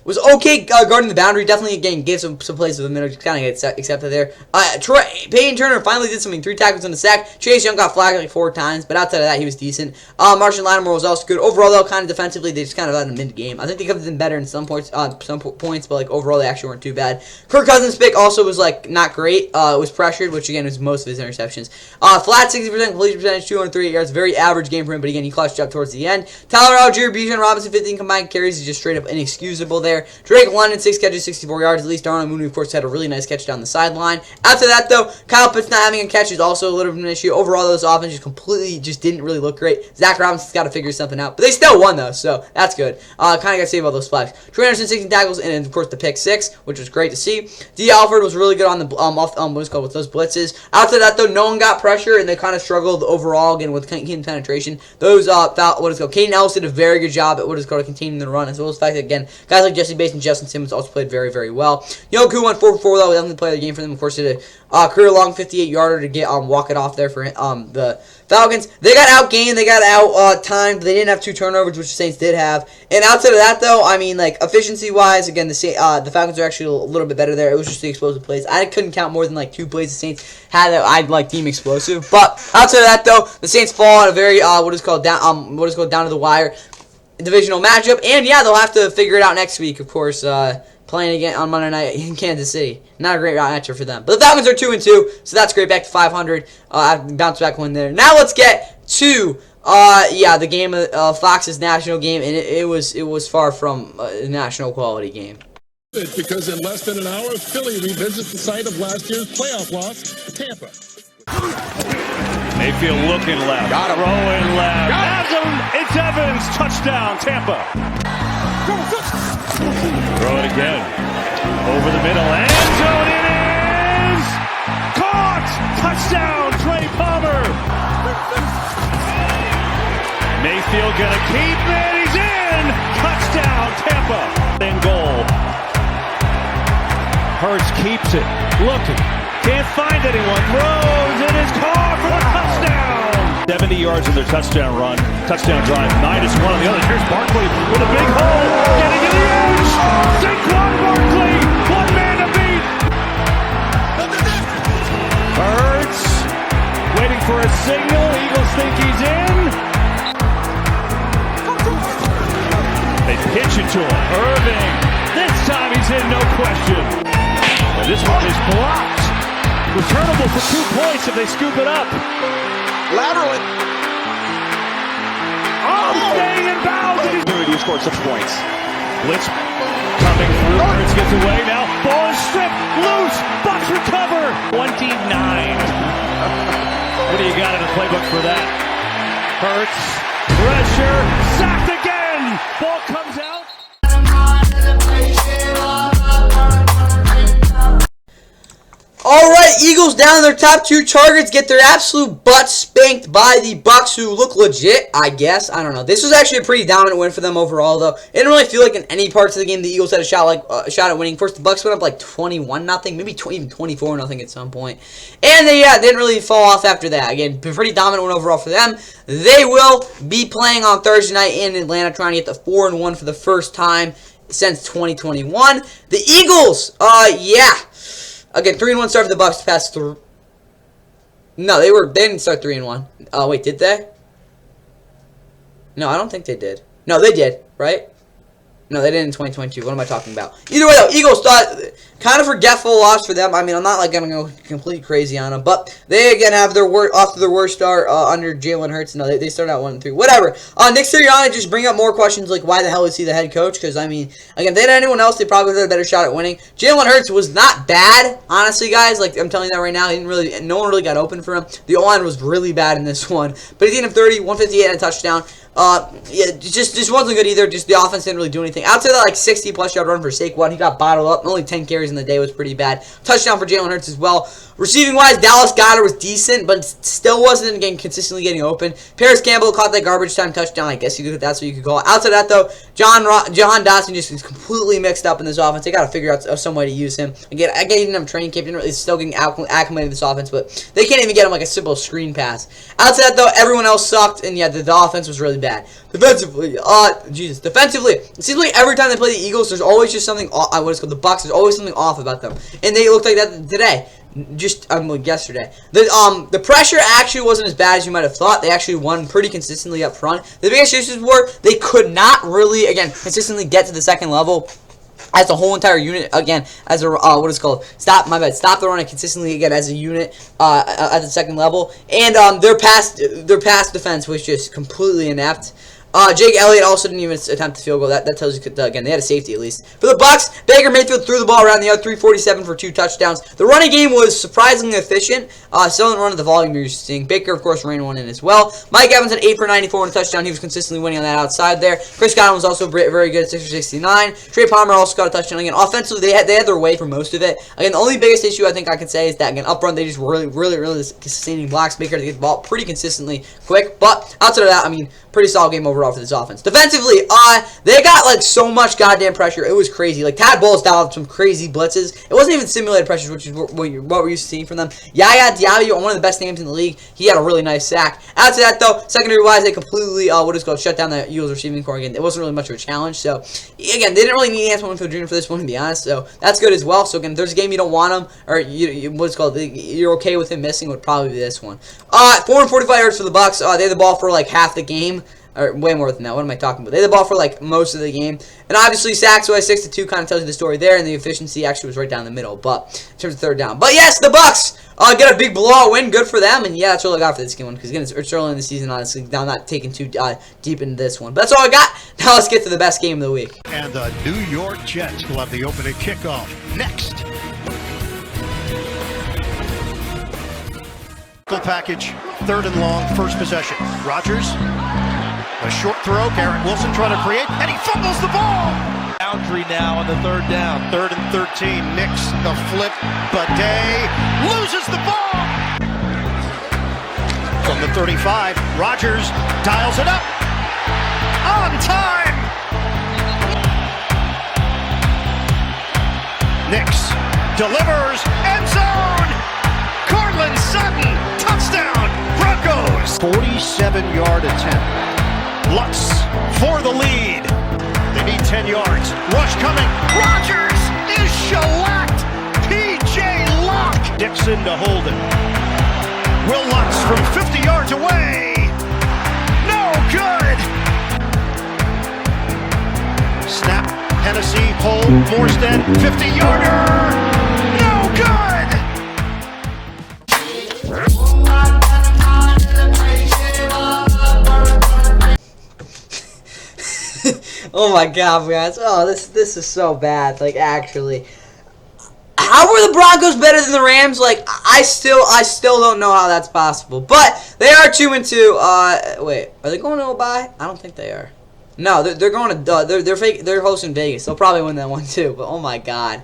S1: was okay guarding the boundary. Definitely, again, gave some plays with a minute. Kind of get accepted there. Peyton Turner finally did something. 3 tackles and a sack. Chase Young got flagged like 4 times, but outside of that, he was decent. Marshall Lattimore was also good. Overall, though, kind of defensively, they just kind of had a mid-game. I think they could have been better in some points, but like overall, they actually weren't too bad. Kirk Cousins' pick also was like not great. It was pressured, which again was most of his interceptions. Flat 60% completion percentage, 238 yards. Very average game for him, but again, he clutched up towards the end. Tyler Algier, Bijan Robinson, 15 combined carries, is just straight up inexcusable there. Drake London, 6 catches, 64 yards. At least Darnell Mooney, of course, had a really nice catch down the sideline. After that, though, Kyle Pitts not having a catch is also a little bit of an issue. Overall, this offense just didn't really look great. Zach Robinson's got to figure something out. But they still won, though, so that's good. Kind of got to save all those flags. Trey Anderson, 16 tackles, and, of course, the pick 6, which was great to see. D. Alford was really good on the with those blitzes. After that, though, no one got pressure, and they kind of struggled overall, again, with keen penetration. Those, Caden Ellis did a very good job at containing the run, as well as the fact that, again, guys like Jesse Bates and Justin Simmons also played very, very well. Yoku went 4 for 4, though. Definitely played the game for them. Of course, did a career-long 58-yarder to get walk it off there for the Falcons. They got outgained. They got out-timed. They didn't have 2 turnovers, which the Saints did have. And outside of that, though, I mean, like, efficiency-wise, again, the Falcons are actually a little bit better there. It was just the explosive plays. I couldn't count more than, like, 2 plays the Saints had that I'd, like, deem explosive. But outside of that, though, the Saints fall on a very, down to the wire divisional matchup. And, yeah, they'll have to figure it out next week, of course, playing again on Monday night in Kansas City. Not a great matchup for them. But the Falcons are 2-2, so that's great. Back to 500. Bounce back win there. Now let's get to the game of Fox's national game, and it was far from a national quality game.
S9: Because in less than an hour, Philly revisits the site of last year's playoff loss, Tampa.
S2: Mayfield looking left.
S4: Got him.
S2: Throwing left.
S4: Got him.
S2: It's Evans. Touchdown, Tampa. Throw it again. Over the middle, end zone, it is caught! Touchdown, Trey Palmer! Mayfield gonna keep it, he's in! Touchdown, Tampa! In goal. Hurts keeps it, looking, can't find anyone, throws, it is caught for the touchdown! 70 yards in their touchdown run, touchdown drive, -1 on the other. Here's Barkley with a big hole, getting to the edge! Saquon Barkley, one man to beat! Hurts, waiting for a signal, Eagles think he's in. They pitch it to him, Irving, this time he's in, no question. And this one is blocked. Returnable for 2 points if they scoop it up.
S3: Laterally.
S2: Oh, staying in bounds.
S3: Who scored 6 points.
S2: Blitz coming through. Hurts gets away now. Ball is stripped. Loose. Bucs recover. 29. What do you got in the playbook for that? Hurts. Pressure. Sacked again. Ball comes out.
S1: Alright, Eagles down to their top 2 targets, get their absolute butts spanked by the Bucs, who look legit, I guess. I don't know. This was actually a pretty dominant win for them overall, though. It didn't really feel like in any parts of the game the Eagles had a shot at winning. First, the Bucs went up like 21-0, maybe even 24-0 at some point. And they didn't really fall off after that. Again, pretty dominant win overall for them. They will be playing on Thursday night in Atlanta, trying to get to 4-1 for the first time since 2021. The Eagles, yeah. Again, 3-1 start for the Bucs past through. No, they didn't start 3-1. Oh, wait, did they? No, I don't think they did. No, they did, right? No, they did in 2022. What am I talking about? Either way, though, Eagles thought kind of forgetful loss for them. I mean, I'm not like gonna go complete crazy on them, but they again have their off to their worst start under Jalen Hurts. No, they started out 1-3. Whatever. Nick Sirianni just bring up more questions like why the hell is he the head coach? Because I mean, again, if they had anyone else, they probably would have a better shot at winning. Jalen Hurts was not bad, honestly, guys. Like I'm telling you that right now, no one really got open for him. The O-line was really bad in this one, but he ended up 30, 158 and a touchdown. Yeah, just wasn't good either. Just the offense didn't really do anything. Outside that, like 60+ yard run for Saquon, he got bottled up. Only 10 carries in the day was pretty bad. Touchdown for Jalen Hurts as well. Receiving wise, Dallas Goedert was decent, but still wasn't consistently getting open. Paris Campbell caught that garbage time touchdown. I guess that's what you could call it. Outside that though, Jahan Dotson just is completely mixed up in this offense. They got to figure out some way to use him. Again, I gave him training camp. He's still getting acclimated to this offense, but they can't even get him like a simple screen pass. Outside that though, everyone else sucked, and yeah, the offense was really bad. Defensively, defensively, it seems like every time they play the Eagles, there's always just something off. What is called the Bucs. There's always something off about them, and they looked like that today. Just like yesterday. The pressure actually wasn't as bad as you might have thought. They actually won pretty consistently up front. The biggest issues were they could not really, again, consistently get to the second level as a whole entire unit, again, as a, what is called, stop the run consistently, again, as a unit, at the second level. And, their pass defense was just completely inept. Jake Elliott also didn't even attempt the field goal. That tells you, again, they had a safety at least. For the Bucs, Baker Mayfield threw the ball around the other 347 for 2 touchdowns. The running game was surprisingly efficient. Still didn't run at the volume you're used to seeing. Baker, of course, ran one in as well. Mike Evans had 8 for 94 and a touchdown. He was consistently winning on that outside there. Chris Godwin was also very good at 6 for 69. Trey Palmer also got a touchdown. Again, offensively, they had their way for most of it. Again, the only biggest issue I think I can say is that, again, up front, they just were really sustaining blocks. Baker to get the ball pretty consistently quick. But outside of that, I mean, pretty solid game overall for this offense. Defensively, they got like so much goddamn pressure. It was crazy. Like Tad Bowles dialed up some crazy blitzes. It wasn't even simulated pressures, which is what we're used to seeing from them. Yaya Diaby, one of the best names in the league. He had a really nice sack. After that, though, secondary-wise, they completely shut down the Eagles receiving core again. It wasn't really much of a challenge. So again, they didn't really need Antoine Jr. for this one, to be honest. So that's good as well. So again, if there's a game you don't want him, or you're okay with him missing, would probably be this one. 445 yards for the Bucs. They had the ball for like half the game. Or way more than that. What am I talking about? They had the ball for like most of the game. And obviously sacks wise 6-2 kind of tells you the story there, and the efficiency actually was right down the middle, but in terms of third down. But yes, the Bucs get a big blowout win. Good for them. And yeah, that's all I got for this game one, because again, it's early in the season, honestly. I'm not taking too deep into this one. But that's all I got. Now let's get to the best game of the week.
S4: And the New York Jets will have the opening kickoff next. Package, 3rd and long, first possession. Rodgers. A short throw, Garrett Wilson trying to create, and he fumbles the ball!
S5: boundary now on the third down.
S4: 3rd and 13. Nix, the flip. Bidet loses the ball. From the 35, Rodgers dials it up. On time. Nix delivers. End zone. Cortland Sutton. Touchdown. Broncos. 47-yard attempt. Lutz for the lead. They need 10 yards. Rush coming. Rodgers is shellacked. P.J. Locke. Dixon to hold it. Will Lutz from 50 yards away. No good. Snap. Hennessy. Hold. Morstead. 50-yarder. No good.
S1: Oh my god, guys. Oh, this is so bad. Like, actually. How were the Broncos better than the Rams? Like, I still don't know how that's possible. But they are 2-2. Wait, are they going to a bye? I don't think they are. No, they're going to they're hosting Vegas. They'll probably win that one too. But oh my god.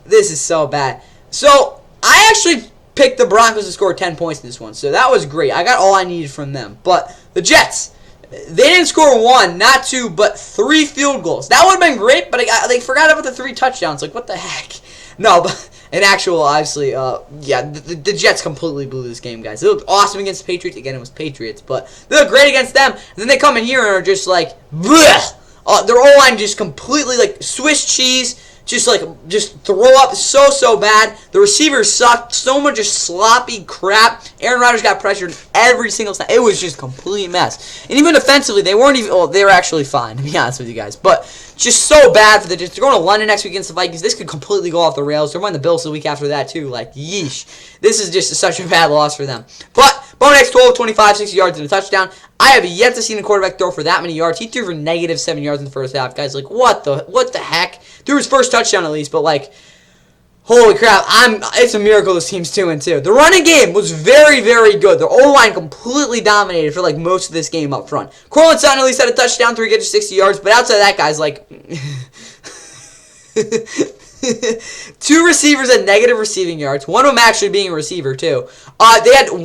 S1: This is so bad. So, I actually picked the Broncos to score 10 points in this one. So that was great. I got all I needed from them. But the Jets, they didn't score 1, not 2, but 3 field goals. That would have been great, but they forgot about the 3 touchdowns. Like, what the heck? No, but in actual, obviously, yeah, the Jets completely blew this game, guys. They looked awesome against the Patriots. Again, it was Patriots, but they looked great against them. And then they come in here and are just like, bleh! Their O-line just completely, like, Swiss cheese. Just throw up so bad. The receivers sucked. So much just sloppy crap. Aaron Rodgers got pressured every single time. It was just a complete mess. And even defensively, they weren't even. Well, they were actually fine, to be honest with you guys. But just so bad for the Jets. They're going to London next week against the Vikings. This could completely go off the rails. They're playing the Bills the week after that too. Like, yeesh. This is just such a bad loss for them. But Bo Nix, 12, 25, 60 yards and a touchdown. I have yet to see a quarterback throw for that many yards. He threw for negative 7 yards in the first half. Guys, like, what the heck? Threw his first touchdown at least, but like, holy crap, it's a miracle this team's 2-2. The running game was very, very good. The O-line completely dominated for like most of this game up front. Cortland Sutton at least had a touchdown, 3 catches, 60 yards, but outside of that, guys, like, 2 receivers had negative receiving yards. One of them actually being a receiver too. They had 5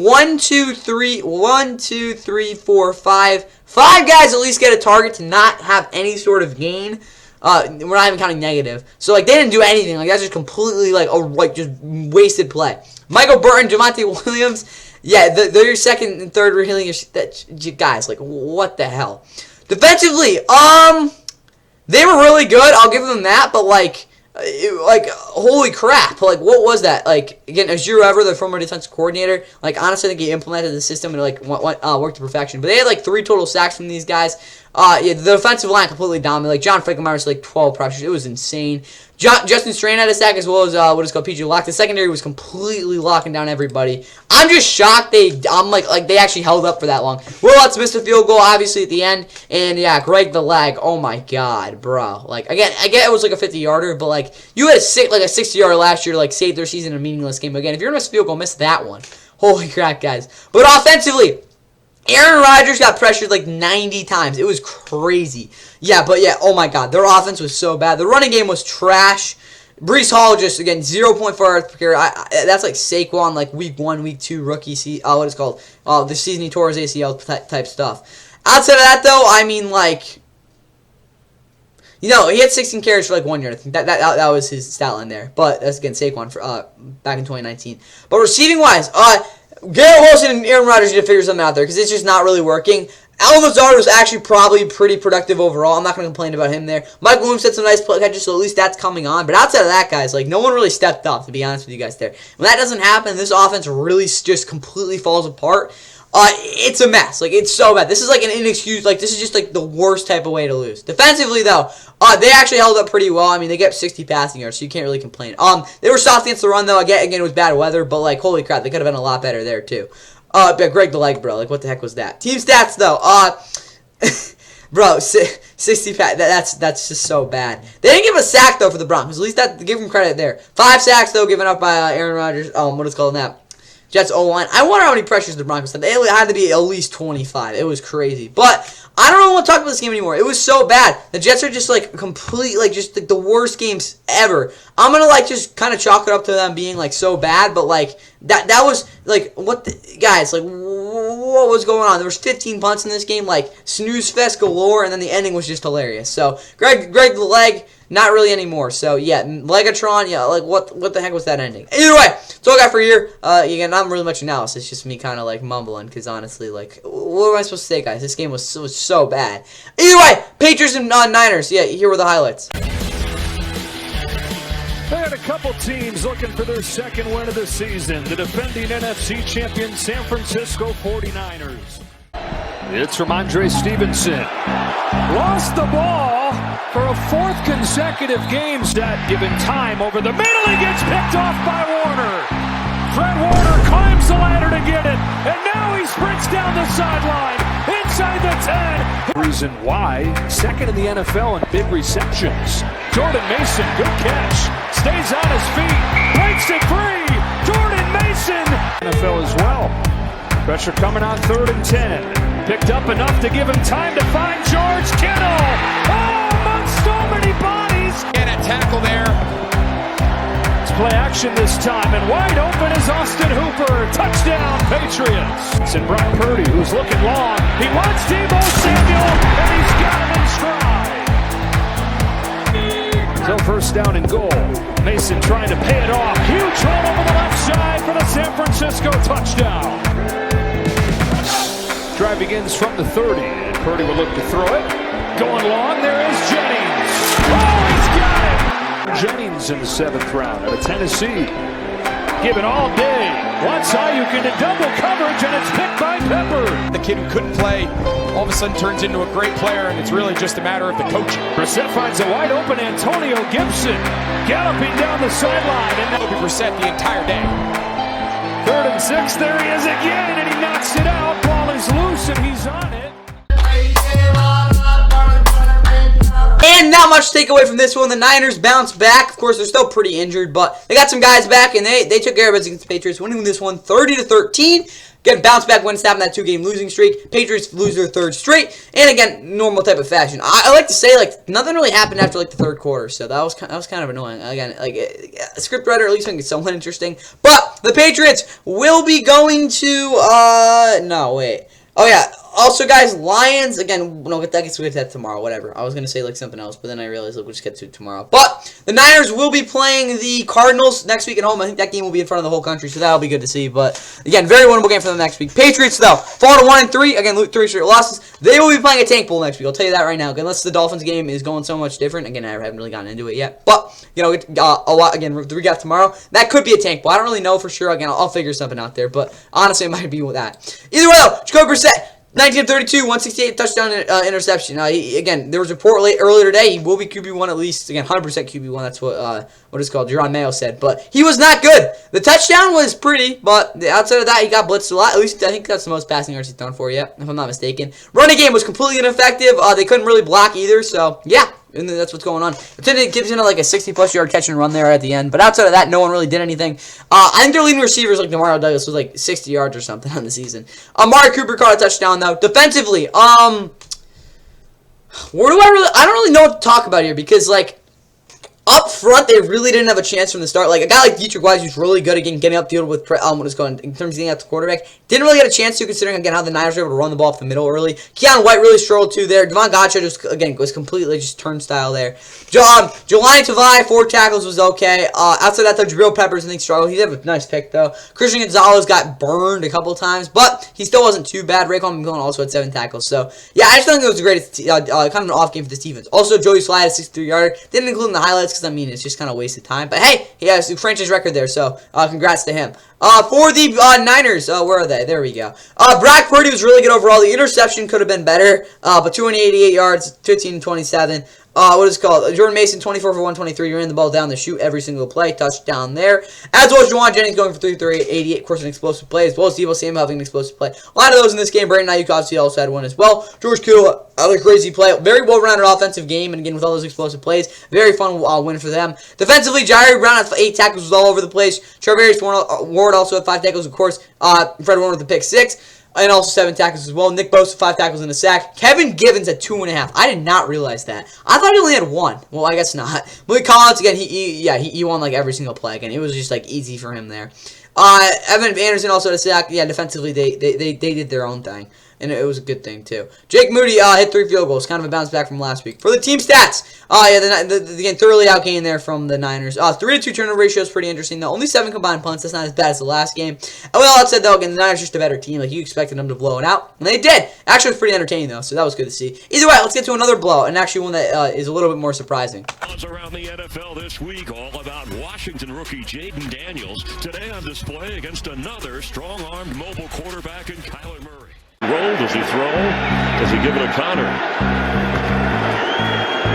S1: guys at least get a target to not have any sort of gain. We're not even counting negative. So, like, they didn't do anything. Like, that's just completely, like, just wasted play. Michael Burton, Javonte Williams, yeah, they're your second and third really. Guys, like, what the hell? Defensively, they were really good. I'll give them that, but, like, holy crap. Like, what was that? Like, again, Azure Ever, the former defensive coordinator, like, honestly, I think he implemented the system and, like, worked to perfection. But they had, like, 3 total sacks from these guys. Yeah, the offensive line completely dominated. Like, John Frankenmeyer's, like, 12 pressures. It was insane. Justin Strain had a sack as well as, what is called PJ Locke. The secondary was completely locking down everybody. I'm just shocked they actually held up for that long. Will Lutz missed a field goal, obviously, at the end. And, yeah, Greg the leg. Oh, my God, bro. Like, again, I get it was, like, a 50-yarder, but, like, you had a 60-yarder last year to, like, save their season in a meaningless game. Again, if you're going to miss a field goal, miss that one. Holy crap, guys. But offensively, Aaron Rodgers got pressured like 90 times. It was crazy. Yeah, but yeah, oh my God. Their offense was so bad. The running game was trash. Breece Hall just, again, 0.4 yards per carry. That's like Saquon, like week 1, week 2 rookie, what is it called? The season he tore his ACL type stuff. Outside of that, though, I mean, like, you know, he had 16 carries for like 1 yard. I think that was his stat line there. But that's, again, Saquon for back in 2019. But receiving-wise, Garrett Wilson and Aaron Rodgers need to figure something out there because it's just not really working. Allen Lazard was actually probably pretty productive overall. I'm not going to complain about him there. Mike Williams had some nice play catches, so at least that's coming on. But outside of that, guys, like, no one really stepped up, to be honest with you guys there. When that doesn't happen, this offense really just completely falls apart. It's a mess. Like, it's so bad. This is like an inexcusable, like, this is just like the worst type of way to lose. Defensively, though, they actually held up pretty well. I mean, they get 60 passing yards, so you can't really complain. They were soft against the run, though. Again, it was bad weather, but, like, holy crap, they could have been a lot better there, too. Greg the leg, bro. Like, what the heck was that? Team stats, though. Bro, 60 that's just so bad. They didn't give a sack, though, for the Broncos. At least give them credit there. 5 sacks, though, given up by Aaron Rodgers. What is it called that? Jets O-line. I wonder how many pressures the Broncos had. They had to be at least 25. It was crazy. But I don't really want to talk about this game anymore. It was so bad. The Jets are just like complete, like just like the worst games ever. I'm gonna like just kind of chalk it up to them being like so bad, but like that was like what guys, like what was going on? There was 15 punts in this game, like snooze fest galore, and then the ending was just hilarious. So Greg the leg. Not really anymore. So, yeah, Legatron, yeah, like, what the heck was that ending? Either way, that's all I got for here. Again, not really much analysis. It's just me kind of, like, mumbling, because, honestly, like, what am I supposed to say, guys? This game was so bad. Either way, Patriots and Niners. Yeah, here were the highlights.
S2: They had a couple teams looking for their second win of the season. The defending NFC champion San Francisco 49ers. It's from Andre Stevenson. Lost the ball for a fourth consecutive game. Stat given time over the middle. He gets picked off by Warner. Fred Warner climbs the ladder to get it. And now he sprints down the sideline. Inside the 10. Reason why. Second in the NFL in big receptions. Jordan Mason, good catch. Stays on his feet. Breaks it free. Jordan Mason. NFL as well. Pressure coming on 3rd and 10. Picked up enough to give him time to find George Kittle. Oh, amongst so many bodies.
S3: And a tackle there.
S2: It's play action this time, and wide open is Austin Hooper. Touchdown, Patriots. It's in Brock Purdy, who's looking long. He wants Deebo Samuel, and he's got him in stride. So first down and goal. Mason trying to pay it off. Huge hole over the left side for the San Francisco touchdown. Drive begins from the 30, and Purdy will look to throw it. Going long, there is Jennings. Oh, he's got it! Jennings in the 7th round out of Tennessee. Given all day. Wants Ayuk into double coverage, and it's picked by Pepper.
S3: The kid who couldn't play all of a sudden turns into a great player, and it's really just a matter of the coaching.
S2: Brissett finds a wide open Antonio Gibson galloping down the sideline, and
S3: That'll be Brissett the entire day.
S2: 3rd and 6, there he is again, and he knocks it out. Ball is loose, and he's on it.
S1: And not much to take away from this one. The Niners bounced back. Of course, they're still pretty injured, but they got some guys back, and they took care of it against the Patriots, winning this one 30-13. Again, bounce back when snapping that 2-game losing streak. Patriots lose their 3rd straight, and again, normal type of fashion. I like to say, like, nothing really happened after like the 3rd quarter, so that was kind of annoying. Again, like a scriptwriter at least make it somewhat interesting. But the Patriots will be going to no wait. Oh yeah. Also, guys, Lions, again, no, I guess we'll get to that tomorrow, whatever. I was going to say, like, something else, but then I realized, like, we'll just get to it tomorrow. But the Niners will be playing the Cardinals next week at home. I think that game will be in front of the whole country, so that'll be good to see. But, again, very winnable game for them next week. Patriots, though, fall to 1-3. Again, 3 straight losses. They will be playing a tank bowl next week. I'll tell you that right now. Again, unless the Dolphins game is going so much different. Again, I haven't really gotten into it yet. But, you know, a lot, again, the recap tomorrow. That could be a tank bowl. I don't really know for sure. Again, I'll figure something out there. But, honestly, it might be with that. Either way, though, Jacoby Brissett. 19-32, 168 touchdown interception. Again, there was a report earlier today. He will be QB1 at least. Again, 100% QB1. That's what it's called. Jerron Mayo said. But he was not good. The touchdown was pretty, but outside of that, he got blitzed a lot. At least I think that's the most passing yards he's thrown for yet, if I'm not mistaken. Running game was completely ineffective. They couldn't really block either. So yeah. And that's what's going on. It gives into like a 60-plus yard catch and run there at the end. But outside of that, no one really did anything. I think their leading receivers, like Demario Douglas, was like 60 yards or something on the season. Amari Cooper caught a touchdown, though. Defensively, I don't really know what to talk about here because, like, up front, they really didn't have a chance from the start. Like, a guy like Dietrich Wise, who's really good at getting upfield with in terms of getting out the quarterback, didn't really get a chance to, considering, again, how the Niners were able to run the ball up the middle early. Keon White really struggled, too, there. Devon Gotcha just, again, was completely just turnstile there. Jelani Tavai, 4 tackles was okay. Outside that, though, Jabril Peppers, I think, struggled. He had a nice pick, though. Christian Gonzalez got burned a couple times, but he still wasn't too bad. Raekwon McMillan also had 7 tackles. So, yeah, I just don't think it was the greatest, kind of an off game for this defense. Also, Joey Slye had a 63-yarder. Didn't include in the highlights because, I mean, it's just kind of wasted time. But hey, he has a franchise record there, so congrats to him. For the Niners, where are they? There we go. Brock Purdy was really good overall. The interception could have been better, but 288 yards, 15-27. What is it called? Jordan Mason, 24 for 123. Ran the ball down the chute every single play. Touchdown there. As well as Juwan Jennings going for 388. Of course, an explosive play. As well as Deebo Samuel having an explosive play. A lot of those in this game. Brandon Ayuk obviously also had one as well. George Kittle, other crazy play. Very well-rounded offensive game. And again, with all those explosive plays, very fun win for them. Defensively, Jair Brown had 8 tackles, was all over the place. Charvarius Ward also had 5 tackles, of course. Fred Warner with the pick 6. And also 7 tackles as well. Nick Bosa, 5 tackles and a sack. Kevin Givens at 2.5. I did not realize that. I thought he only had 1. Well, I guess not. Malik Collins, again, he won like every single play. Again, it was just like easy for him there. Evan Anderson also had a sack. Yeah, defensively, they did their own thing. And it was a good thing, too. Jake Moody hit 3 field goals. Kind of a bounce back from last week. For the team stats, again, thoroughly outgained there from the Niners. 3-2 turnover ratio is pretty interesting, though. Only 7 combined punts. That's not as bad as the last game. And with all that said, though, again, the Niners are just a better team. Like, you expected them to blow it out. And they did. Actually, it was pretty entertaining, though. So that was good to see. Either way, let's get to another blowout. And actually one that is a little bit more surprising.
S10: Around the NFL this week, all about Washington rookie Jaden Daniels. Today on display against another strong-armed mobile quarterback in Kyler Murray. Roll, does he throw? Does he give it a Connor?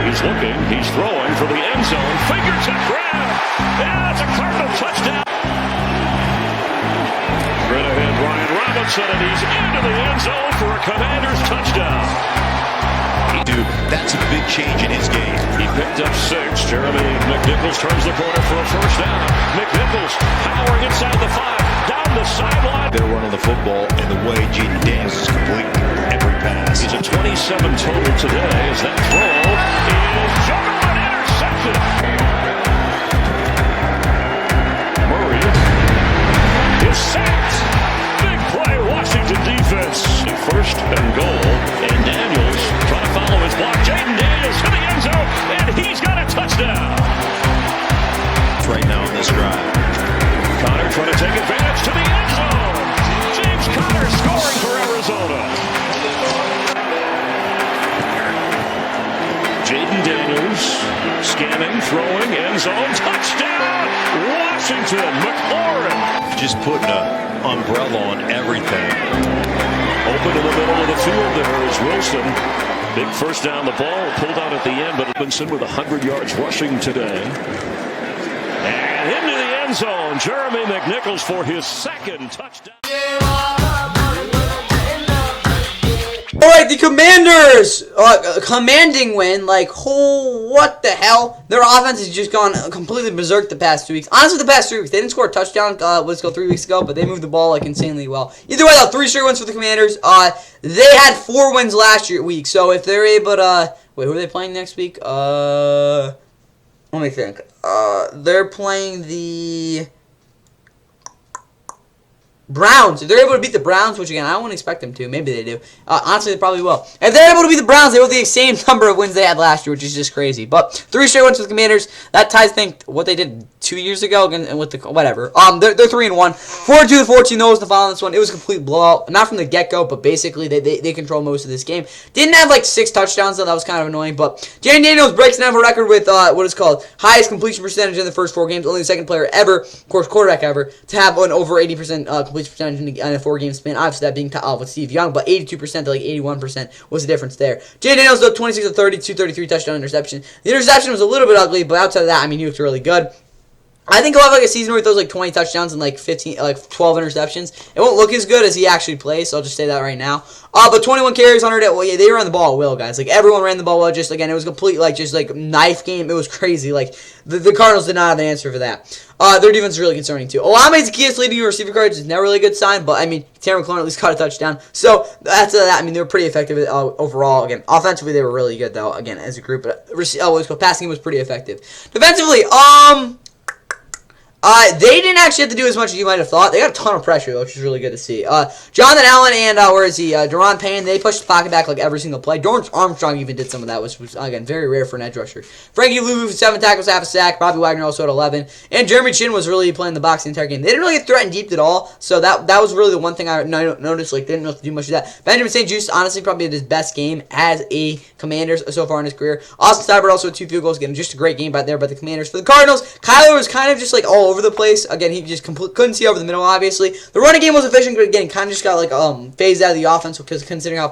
S10: He's looking, he's throwing for the end zone. Fingertip grab. Yeah, it's a Cardinal touchdown. Straight ahead, Brian Robinson, and he's into the end zone for a Commanders touchdown.
S11: That's a big change in his game.
S10: He picked up 6. Jeremy McNichols turns the corner for a first down. McNichols powering inside the 5, down the sideline.
S11: They're running the football, and the way Jaden Daniels is completing every pass.
S10: He's at 27 total today as that throw is juggled and intercepted. Murray is sacked. Big play, Washington defense. First and goal, and Daniels trying to follow his block. Jaden Daniels to the end zone, and he's got a touchdown.
S11: Right now on this drive.
S10: Connor trying to take advantage to the end zone. James Conner scoring for Arizona. Jaden Daniels scanning, throwing, end zone, touchdown. Washington, McLaurin.
S11: Just putting an umbrella on everything.
S10: Open in the middle of the field there is Wilson. Big first down, the ball pulled out at the end, but Robinson with 100 yards rushing today. And into the end zone, Jeremy McNichols for his 2nd touchdown.
S1: Alright, the Commanders, commanding win, like, oh, what the hell? Their offense has just gone completely berserk the past 2 weeks. Honestly, the past 3 weeks, they didn't score a touchdown, 3 weeks ago, but they moved the ball, like, insanely well. Either way, though, 3 straight wins for the Commanders. They had 4 wins last week, so if they're able to, wait, who are they playing next week? Let me think. They're playing the Browns. If they're able to beat the Browns, which again I wouldn't expect them to, maybe they do. Honestly, they probably will. If they're able to beat the Browns, they will have the same number of wins they had last year, which is just crazy. But 3 straight wins for the Commanders. That ties, I think, what they did 2 years ago, and with the whatever. They're 3-1, 4-2-14. Those the following this one. It was a complete blowout, not from the get go, but basically they control most of this game. Didn't have like 6 touchdowns though. That was kind of annoying. But Jaden Daniels breaks down a record with what is called highest completion percentage in the first 4 games. Only the 2nd player ever, of course, quarterback ever, to have an over 80% completion percentage in a 4-game span. Obviously, that being with Steve Young, but 82% to like 81% was the difference there. Jaden Daniels, though, 26 of 30, 233 touchdown interception. The interception was a little bit ugly, but outside of that, I mean, he looked really good. I think he'll have like a season where he throws like 20 touchdowns and like 12 interceptions. It won't look as good as he actually plays, so I'll just say that right now. But 21 carries, 100. Well, yeah, they ran the ball well, guys. Like everyone ran the ball well. Just again, it was a complete like knife game. It was crazy. Like the Cardinals did not have an answer for that. Their defense is really concerning too. Olave Zaccheaus leading your receiver cards is never really a good sign, but I mean, Terry McLaurin at least caught a touchdown. So that's that. I mean, they were pretty effective overall. Again, offensively they were really good though. Again, as a group, but passing was pretty effective. Defensively, they didn't actually have to do as much as you might have thought. They got a ton of pressure, which is really good to see. Jonathan Allen and, Deron Payne, they pushed the pocket back like every single play. Dorrance Armstrong even did some of that, which was, again, very rare for an edge rusher. Frankie Lou, 7 tackles, half a sack. Bobby Wagner also had 11. And Jeremy Chin was really playing the box the entire game. They didn't really get threatened deep at all, so that was really the one thing I noticed. Like, they didn't have to do much of that. Benjamin St. Juste, honestly, probably had his best game as a Commander so far in his career. Austin Seibert also had 2 field goals. Again, just a great game by the Commanders. For the Cardinals, Kyler was kind of just like all over the place. Again, he just couldn't see over the middle, obviously. The running game was efficient, but again, kind of just got like phased out of the offense because considering how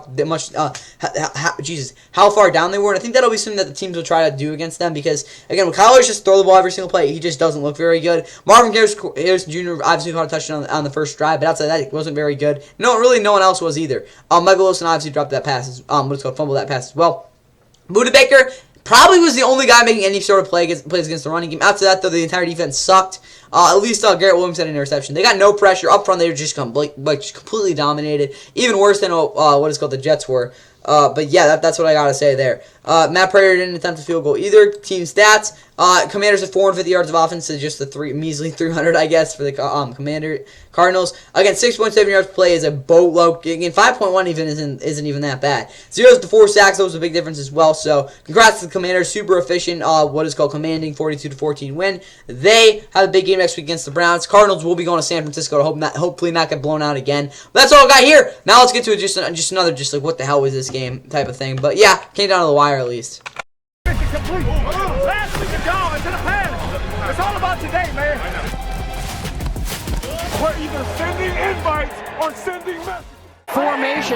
S1: far down they were. And I think that'll be something that the teams will try to do against them because, again, when Kyler's just throw the ball every single play, he just doesn't look very good. Marvin Harrison Jr. obviously caught a touchdown on the first drive, but outside that, it wasn't very good. No one else was either. Michael Wilson obviously dropped that pass, fumbled that pass as well. Buda Baker probably was the only guy making any sort of plays against the running game. After that, though, the entire defense sucked. At least Garrett Williams had an interception. They got no pressure up front. They were just completely dominated, even worse than the Jets were. But yeah, that's what I gotta say there. Matt Prater didn't attempt a field goal either. Team stats: Commanders at 450 yards of offense to just measly 300, I guess, for the Cardinals. Again, 6.7 yards per play is a boatload. Again, 5.1 even isn't even that bad. 0 to 4 sacks, that was a big difference as well. So congrats to the Commanders, super efficient. Commanding 42-14 win. They have a big game next week against the Browns. Cardinals will be going to San Francisco to hopefully not get blown out again. But that's all I got here. Now let's get to just another like what the hell was this game type of thing. But yeah, came down to the wire at least.
S2: It's all about today, man. We're either sending invites or sending messages.
S12: Formation.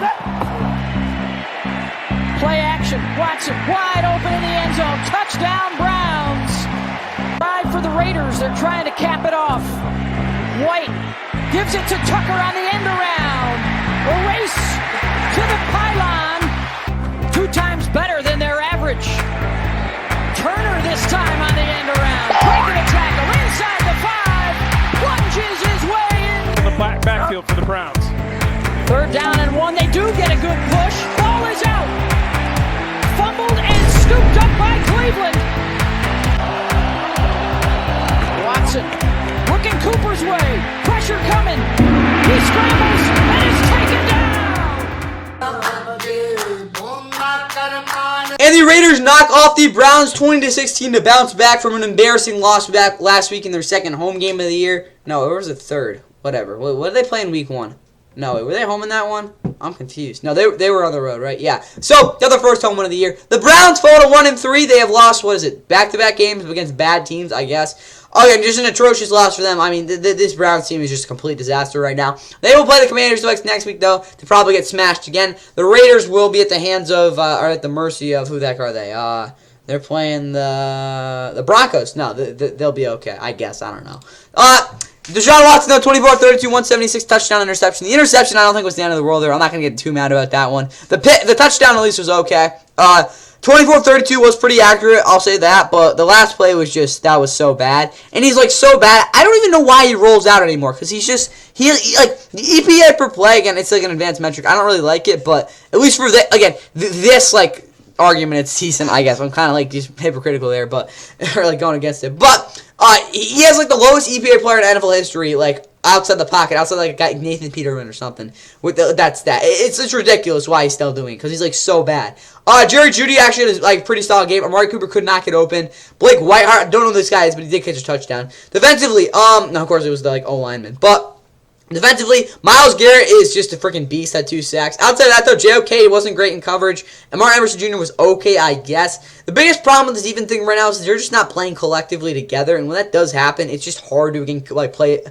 S12: Play action. Watson wide open in the end zone. Touchdown, Browns. Drive for the Raiders. They're trying to cap it off. White gives it to Tucker on the end around. A race to the pylon. 2 times better than their average. Turner this time on the end around. Breaking a tackle inside the 5. Plunges his way in.
S2: The backfield for the Browns.
S12: 3rd down and 1. They do get a good push. Ball is out. Fumbled and scooped up by Cleveland. Watson looking Cooper's way. Pressure coming. He scrambles and is taken down.
S1: And the Raiders knock off the Browns 20-16 to bounce back from an embarrassing loss back last week in their second home game of the year. No, it was the third. Whatever. What did they play in week 1? No, were they home in that one? I'm confused. No, they were on the road, right? Yeah. So, they're the first home win of the year. The Browns fall to 1-3. They have lost, back-to-back games against bad teams, I guess. Again, just an atrocious loss for them. I mean, this Browns team is just a complete disaster right now. They will play the Commanders next week, though, to probably get smashed again. The Raiders will be at the hands of, or at the mercy of, who the heck are they? They're playing the Broncos. No, they'll be okay, I guess. I don't know. Deshaun Watson, though, 24-32, 176 touchdown interception. The interception, I don't think, was the end of the world there. I'm not going to get too mad about that one. The touchdown, at least, was okay. 24-32 was pretty accurate, I'll say that, but the last play was that was so bad. And he's, so bad, I don't even know why he rolls out anymore, because he the EPA per play, again, it's, an advanced metric. I don't really like it, but at least for, this argument, it's decent, I guess. I'm kind of, just hypocritical there, but, or, going against it. But, he has, the lowest EPA player in NFL history, outside the pocket, outside a guy Nathan Peterman or something. With that stat, it's ridiculous why he's still doing it because he's so bad. Jerry Jeudy actually had a pretty solid game. Amari Cooper could not get open. Blake Whiteheart, I don't know who this guy is, but he did catch a touchdown. Defensively, no, of course it was the O lineman, but. Defensively, Myles Garrett is just a freaking beast at 2 sacks. Outside of that, though, JOK wasn't great in coverage. And Martin Emerson Jr. was okay, I guess. The biggest problem with this even thing right now is they're just not playing collectively together. And when that does happen, it's just hard to again, play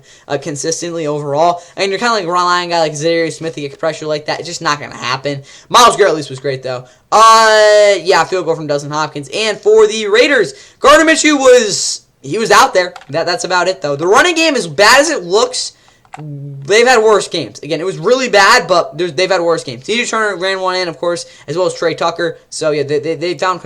S1: consistently overall. And you're kind of relying on a guy like Zadarius Smith to get pressure like that. It's just not going to happen. Myles Garrett at least was great, though. Yeah, field goal from Dustin Hopkins. And for the Raiders, Gardner Minshew was out there. That's about it, though. The running game, as bad as it looks, they've had worse games. Again, it was really bad, but they've had worse games. DJ Turner ran one in, of course, as well as Trey Tucker. So yeah, they found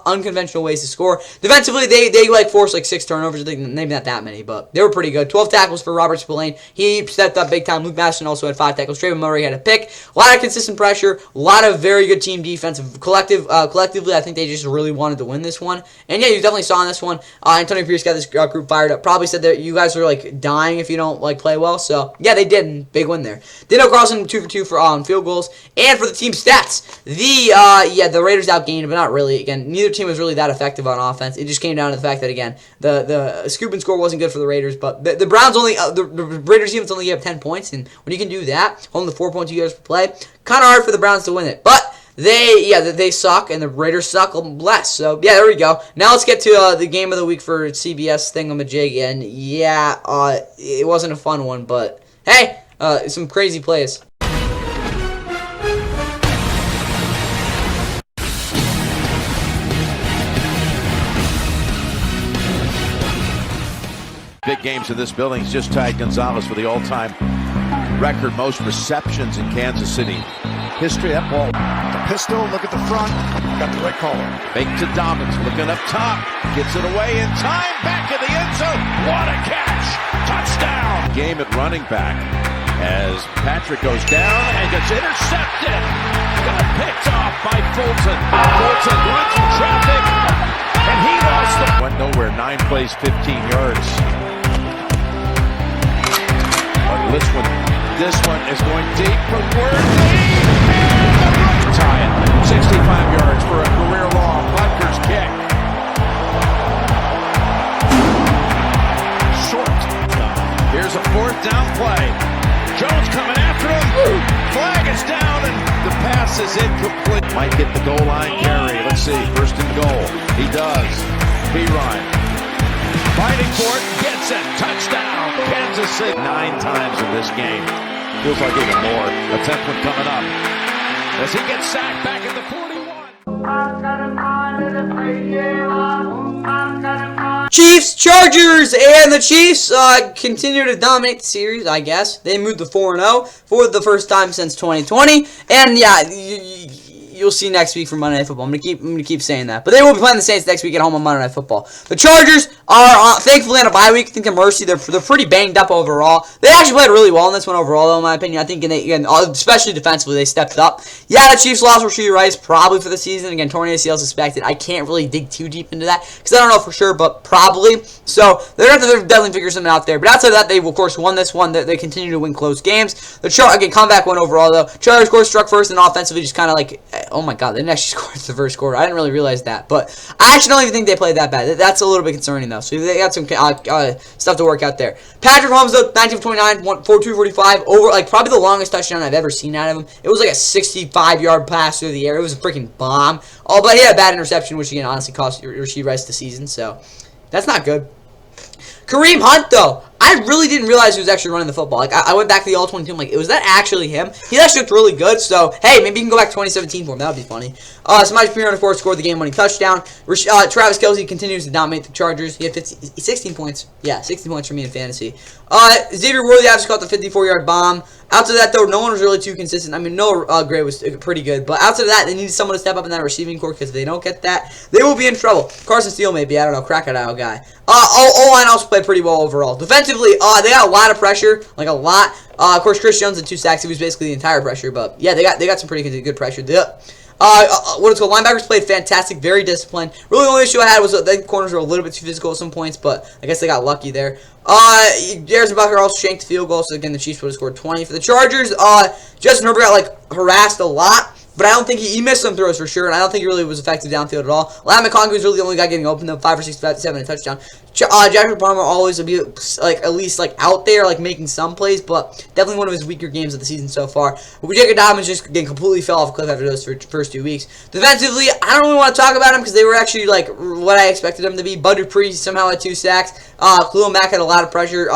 S1: unconventional ways to score. Defensively, they forced 6 turnovers. Maybe not that many, but they were pretty good. 12 tackles for Robert Spillane. He stepped up big time. Luke Maston also had 5 tackles. Trayvon Murray had a pick. A lot of consistent pressure. A lot of very good team defense. Collectively, I think they just really wanted to win this one. And yeah, you definitely saw in this one. Antonio Pierce got this group fired up. Probably said that you guys were dying if you don't play well. So yeah, they did. Big win there. Dino Carlson 2 for 2 for field goals. And for the team stats, the Raiders outgained, but not really. Again, neither team was really that effective on offense. It just came down to the fact that again, the scoop and score wasn't good for the Raiders, but the Browns the Raiders defense only gave up 10 points, and when you can do that, holding the 4.2 yards per play, kind of hard for the Browns to win it. But they suck, and the Raiders suck less. So, yeah, there we go. Now let's get to the game of the week for CBS thingamajig, and yeah, it wasn't a fun one, but hey, some crazy plays.
S13: Big games in this building. He's just tied Gonzalez for the all-time record most receptions in Kansas City history. That ball,
S8: the pistol, look at the front, got the right caller.
S13: Fake to Dobbins, looking up top, gets it away in time, back in the end zone. What a catch! Touchdown! Game at running back as Patrick goes down and gets intercepted. Got picked off by Fulton. Fulton runs from traffic, and he lost the... Went nowhere, 9 plays, 15 yards. But this one is going deep from Worthy. Tie it. 65 yards for a career long. Butker's kick. Short. Here's a 4th down play. Jones coming after him. Flag is down, and the pass is incomplete. Might get the goal line carry. Let's see. 1st and goal. He does. Ryan fighting for it. Gets it. Touchdown. Kansas City. 9 times in this game. Feels like even more. A 10th one coming up as he gets sacked back at the 41.
S1: Chiefs, Chargers, and the Chiefs continue to dominate the series, I guess. They moved to 4-0 for the first time since 2020. And yeah, you'll see next week for Monday Night Football. I'm gonna keep saying that. But they will be playing the Saints next week at home on Monday Night Football. The Chargers are thankfully on a bye week. I think they're mercy. They're pretty banged up overall. They actually played really well in this one overall, though, in my opinion. I think, especially defensively, they stepped up. Yeah, the Chiefs lost Rashee Rice probably for the season. Again, torn ACL suspected. I can't really dig too deep into that because I don't know for sure, but probably. So they're going to have to definitely figure something out there. But outside of that, they of course won this one. They continue to win close games. The comeback win overall though. Chargers, of course, struck first and offensively just kind of like, oh my god, they didn't actually score the first quarter. I didn't really realize that, but I actually don't even think they played that bad. That's a little bit concerning though. So they got some stuff to work out there. Patrick Mahomes though, 19 of 29, 245 over, like probably the longest touchdown I've ever seen out of him. It was like a 65-yard pass through the air. It was a freaking bomb. Oh, but he had a bad interception, which again honestly cost Rashee Rice the season. So that's not good. Kareem Hunt though, I really didn't realize he was actually running the football. Like I went back to the All-22. I'm like, was that actually him? He actually looked really good. So hey, maybe you can go back to 2017 for him. That would be funny. Samaj P. scored the game-winning touchdown. Travis Kelce continues to dominate the Chargers. He had 16 points. Yeah, 16 points for me in fantasy. Xavier Worthy obviously caught the 54-yard bomb. Outside of that, though, no one was really too consistent. I mean, Noah Gray was pretty good. But outside of that, they needed someone to step up in that receiving corps because if they don't get that, they will be in trouble. Carson Steele, maybe. I don't know. Crocodile guy. O-line also played pretty well overall. Defensively, they got a lot of pressure. Like, a lot. Of course, Chris Jones had 2 sacks. He was basically the entire pressure. But, yeah, they got some pretty good pressure. Linebackers played fantastic, very disciplined. Really, the only issue I had was that the corners were a little bit too physical at some points, but I guess they got lucky there. Harrison Butker also shanked the field goal, so again, the Chiefs would have scored 20. For the Chargers, Justin Herbert got, like, harassed a lot. But I don't think he missed some throws for sure, and I don't think he really was effective downfield at all. Lam McConkey was really the only guy getting open, though, 5 or 6, 7, a touchdown. Joshua Palmer always would be like at least like out there, like making some plays, but definitely one of his weaker games of the season so far. But Jacob Dobbins just again completely fell off a cliff after those first 2 weeks. Defensively, I don't really want to talk about him because they were actually like what I expected them to be. Bud Dupree somehow had 2 sacks. Khalil Mack had a lot of pressure.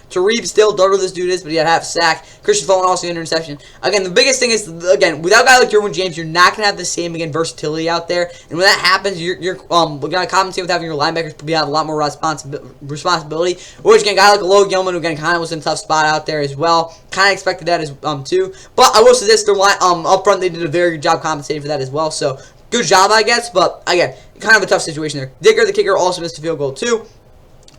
S1: Tareeb still, don't know who this dude is, but he had half a sack. Christian Fulton also an interception. Again, the biggest thing is, again, without a guy like Derwin James, you're not going to have the same, again, versatility out there. And when that happens, you're going to compensate with having your linebackers have a lot more responsibility. Which, again, a guy like Alo Gilman, who, again, kind of was in a tough spot out there as well. Kind of expected that as too. But I will say this, their up front, they did a very good job compensating for that as well. So, good job, I guess. But, again, kind of a tough situation there. Digger, the kicker, also missed a field goal, too.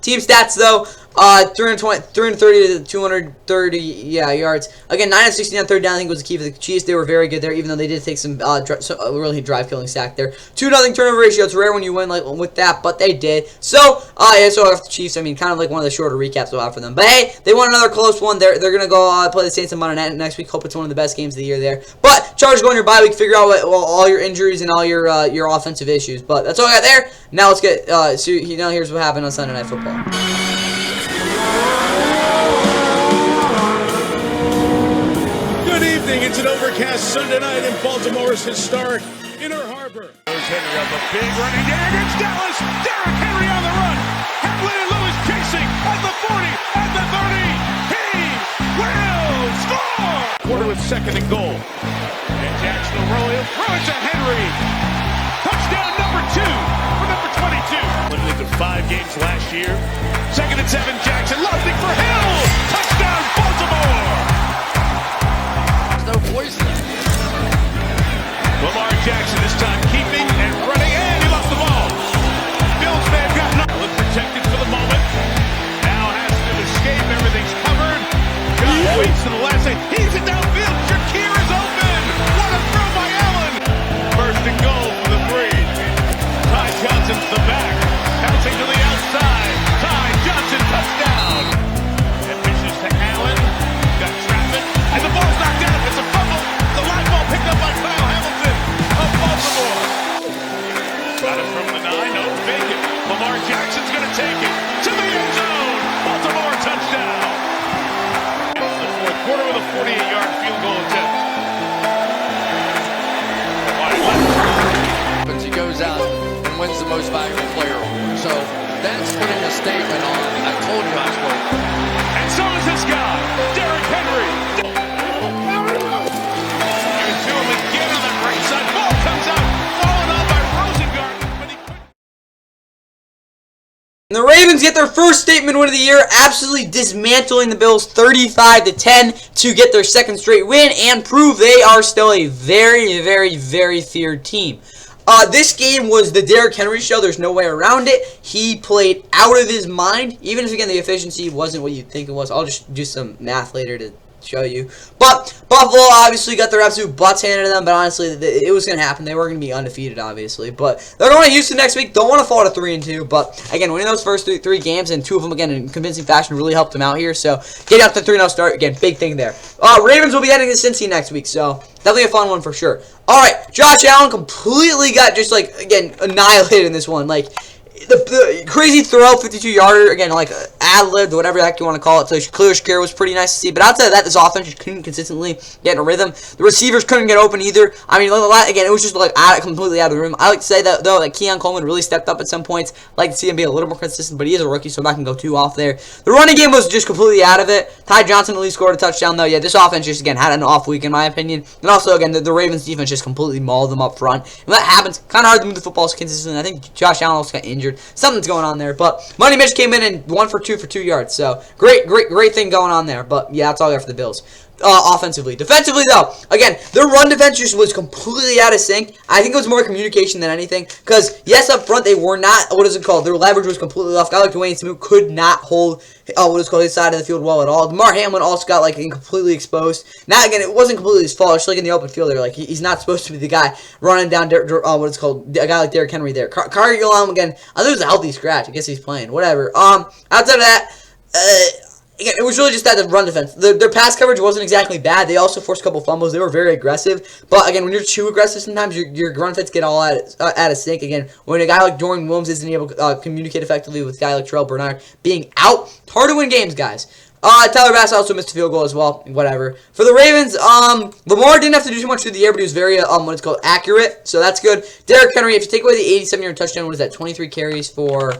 S1: Team stats, though, 330 to 230 yards. Again, 9 of 16 on third down, I think was the key for the Chiefs. They were very good there, even though they did take some really drive-killing sack there. 2-0 turnover ratio. It's rare when you win like with that, but they did. So, yeah, so after the Chiefs, I mean, kind of like one of the shorter recaps we'll have for them. But, hey, they won another close one. They're going to go play the Saints on Monday night next week. Hope it's one of the best games of the year there. But, Chargers go on your bye week. Figure out all your injuries and all your offensive issues. But that's all I got there. Now let's get, here's what happened on Sunday Night Football.
S14: Good evening.
S9: evening. It's an overcast Sunday night in Baltimore's historic Inner Harbor.
S2: There's Henry up a big running game against Dallas. Derrick Henry on the run. Hamlin and Lewis chasing at the 40, at the 30. He will score.
S13: Quarter with second and goal.
S2: And Jackson will roll. He'll throw it to Henry. Touchdown number 2 for number 22.
S10: Limited to 5 games last year.
S2: 2nd and 7. Jackson lofting for Hill. Touchdown Baltimore.
S13: No poison.
S2: Lamar Jackson this time keeping and running, and he lost the ball. Bills may have gotten up. Protected for the moment. Now has to escape. Everything's covered. God waits to the last second. He's it downfield. Shakir is open. What a throw by Allen. First and goal for the 3. Ty Johnson to the back. Bouncing to the outside. Ty Johnson touchdown. And pitches to Allen. Got Trappett. And the ball's knocked out. It's a fumble. The live ball picked up by Kyle Hamilton of Baltimore. Got it from the 9. No, vacant. Lamar Jackson's going to take it to the end zone. Baltimore touchdown. The fourth quarter with a 48-yard field goal attempt.
S14: But he goes out and wins the most valuable player award. So that's putting a statement on. I told you I was going to.
S2: And so is this guy, Derrick Henry. Here's to him again on the right side. Ball comes out, fallen on by Rosengarten.
S1: And the Ravens get their first statement win of the year, absolutely dismantling the Bills 35-10 to get their second straight win and prove they are still a very, very, very feared team. This game was the Derrick Henry show. There's no way around it. He played out of his mind, even if, again, the efficiency wasn't what you'd think it was. I'll just do some math later to show you. But Buffalo obviously got their absolute butts handed to them, but honestly, it was going to happen. They were going to be undefeated, obviously. But they're going to Houston next week. Don't want to fall to 3-2. But, again, winning those first three games, and 2 of them, again, in convincing fashion, really helped them out here. So, getting out to 3-0 start, again, big thing there. Ravens will be heading to Cincy next week, so definitely a fun one for sure. Alright, Josh Allen completely got just, like, again, annihilated in this one. Like, the crazy throw, 52-yarder, again, like, ad-libbed, whatever the heck you want to call it. So, clear Shakir was pretty nice to see. But outside of that, this offense just couldn't consistently get in a rhythm. The receivers couldn't get open either. I mean, again, it was just, like, completely out of the room. I like to say that, though, that Keon Coleman really stepped up at some points. I like to see him be a little more consistent, but he is a rookie, so I'm not going to go too off there. The running game was just completely out of it. Ty Johnson at least scored a touchdown, though. Yeah, this offense just, again, had an off week, in my opinion. And also, again, the Ravens defense just completely mauled them up front. And when that happens, kind of hard to move the football consistently. I think Josh Allen also got injured. Something's going on there. But Money Mitch came in and 1 for 2 for 2 yards. So, great thing going on there. But, yeah, that's all I got for the Bills. Offensively. Defensively, though, again, their run defense just was completely out of sync. I think it was more communication than anything. Because, yes, up front, they were not, their leverage was completely off. Guy like Dwayne Smoot could not hold, his side of the field well at all. DeMar Hamlin also got, like, completely exposed. Now, again, it wasn't completely his fault. It's like in the open field there. Like, he's not supposed to be the guy running down, a guy like Derrick Henry there. Kari Ulam, again, I think it was a healthy scratch. I guess he's playing. Whatever. Outside of that, again, it was really just that the run defense. Their pass coverage wasn't exactly bad. They also forced a couple fumbles. They were very aggressive. But, again, when you're too aggressive sometimes, your run defense get all out of sync. Again, when a guy like Dorian Williams isn't able to communicate effectively with a guy like Terrell Bernard being out, it's hard to win games, guys. Tyler Bass also missed a field goal as well. Whatever. For the Ravens, Lamar didn't have to do too much through the air, but he was very, accurate. So that's good. Derrick Henry, if you take away the 87-yard touchdown, what is that? 23 carries for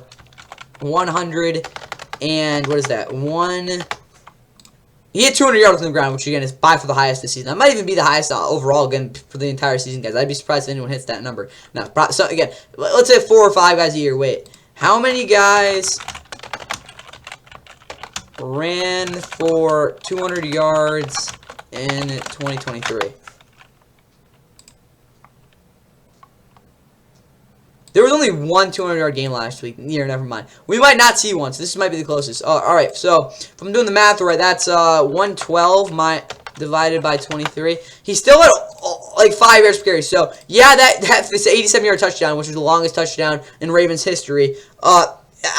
S1: 100. And what is that? He hit 200 yards on the ground, which again is by far the highest this season. That might even be the highest overall again for the entire season, guys. I'd be surprised if anyone hits that number. No, so again, let's say 4 or 5 guys a year. Wait, how many guys ran for 200 yards in 2023? There was only one 200-yard game last week. Never mind. We might not see one, so this might be the closest. Alright, so if I'm doing the math right, that's 112 divided by 23. He's still at like 5 yards per carry. So, yeah, that's an 87-yard touchdown, which was the longest touchdown in Ravens history.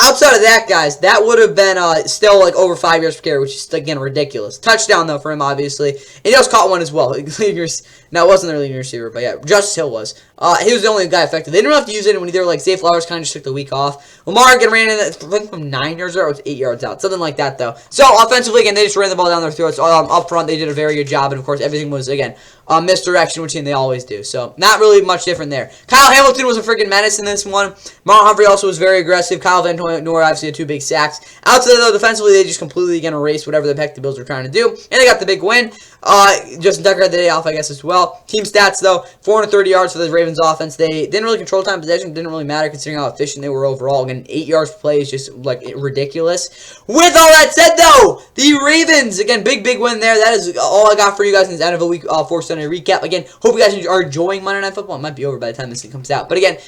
S1: Outside of that, guys, that would have been still like over 5 yards per carry, which is, again, ridiculous. Touchdown, though, for him, obviously. And he also caught one as well. No, it wasn't their leading receiver, but yeah, Justice Hill was. He was the only guy affected. They didn't really have to use it when either like Zay Flowers kind of just took the week off. Lamar again ran in I think from 9 yards out, or it was 8 yards out, something like that though. So offensively, again, they just ran the ball down their throats. Up front, they did a very good job, and of course, everything was again misdirection, which they always do. So not really much different there. Kyle Hamilton was a freaking menace in this one. Marlon Humphrey also was very aggressive. Kyle Van Noy obviously had 2 big sacks. Outside though, defensively, they just completely again erased whatever the heck the Bills were trying to do, and they got the big win. Justin Tucker had the day off, I guess, as well. Team stats, though, 430 yards for the Ravens offense. They didn't really control time possession. Didn't really matter considering how efficient they were overall. Again, 8 yards per play is just, like, ridiculous. With all that said, though, the Ravens, again, big win there. That is all I got for you guys in this NFL Week 4 Sunday recap. Again, hope you guys are enjoying Monday Night Football. It might be over by the time this thing comes out. But again,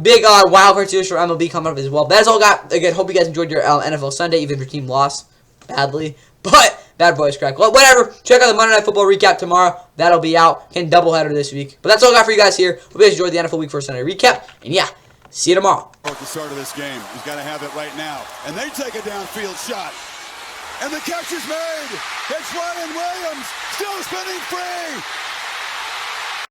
S1: big wild card series for MLB coming up as well. That's all I got. Again, hope you guys enjoyed your NFL Sunday, even if your team lost badly. But bad boys crack. Well, whatever. Check out the Monday Night Football recap tomorrow. That'll be out. Again, doubleheader this week. But that's all I got for you guys here. Hope you guys enjoyed the NFL Week 4 Sunday recap. And yeah, see you tomorrow.
S15: At the start of this game, he's got to have it right now. And they take a downfield shot. And the catch is made. It's Ryan Williams, still spinning free.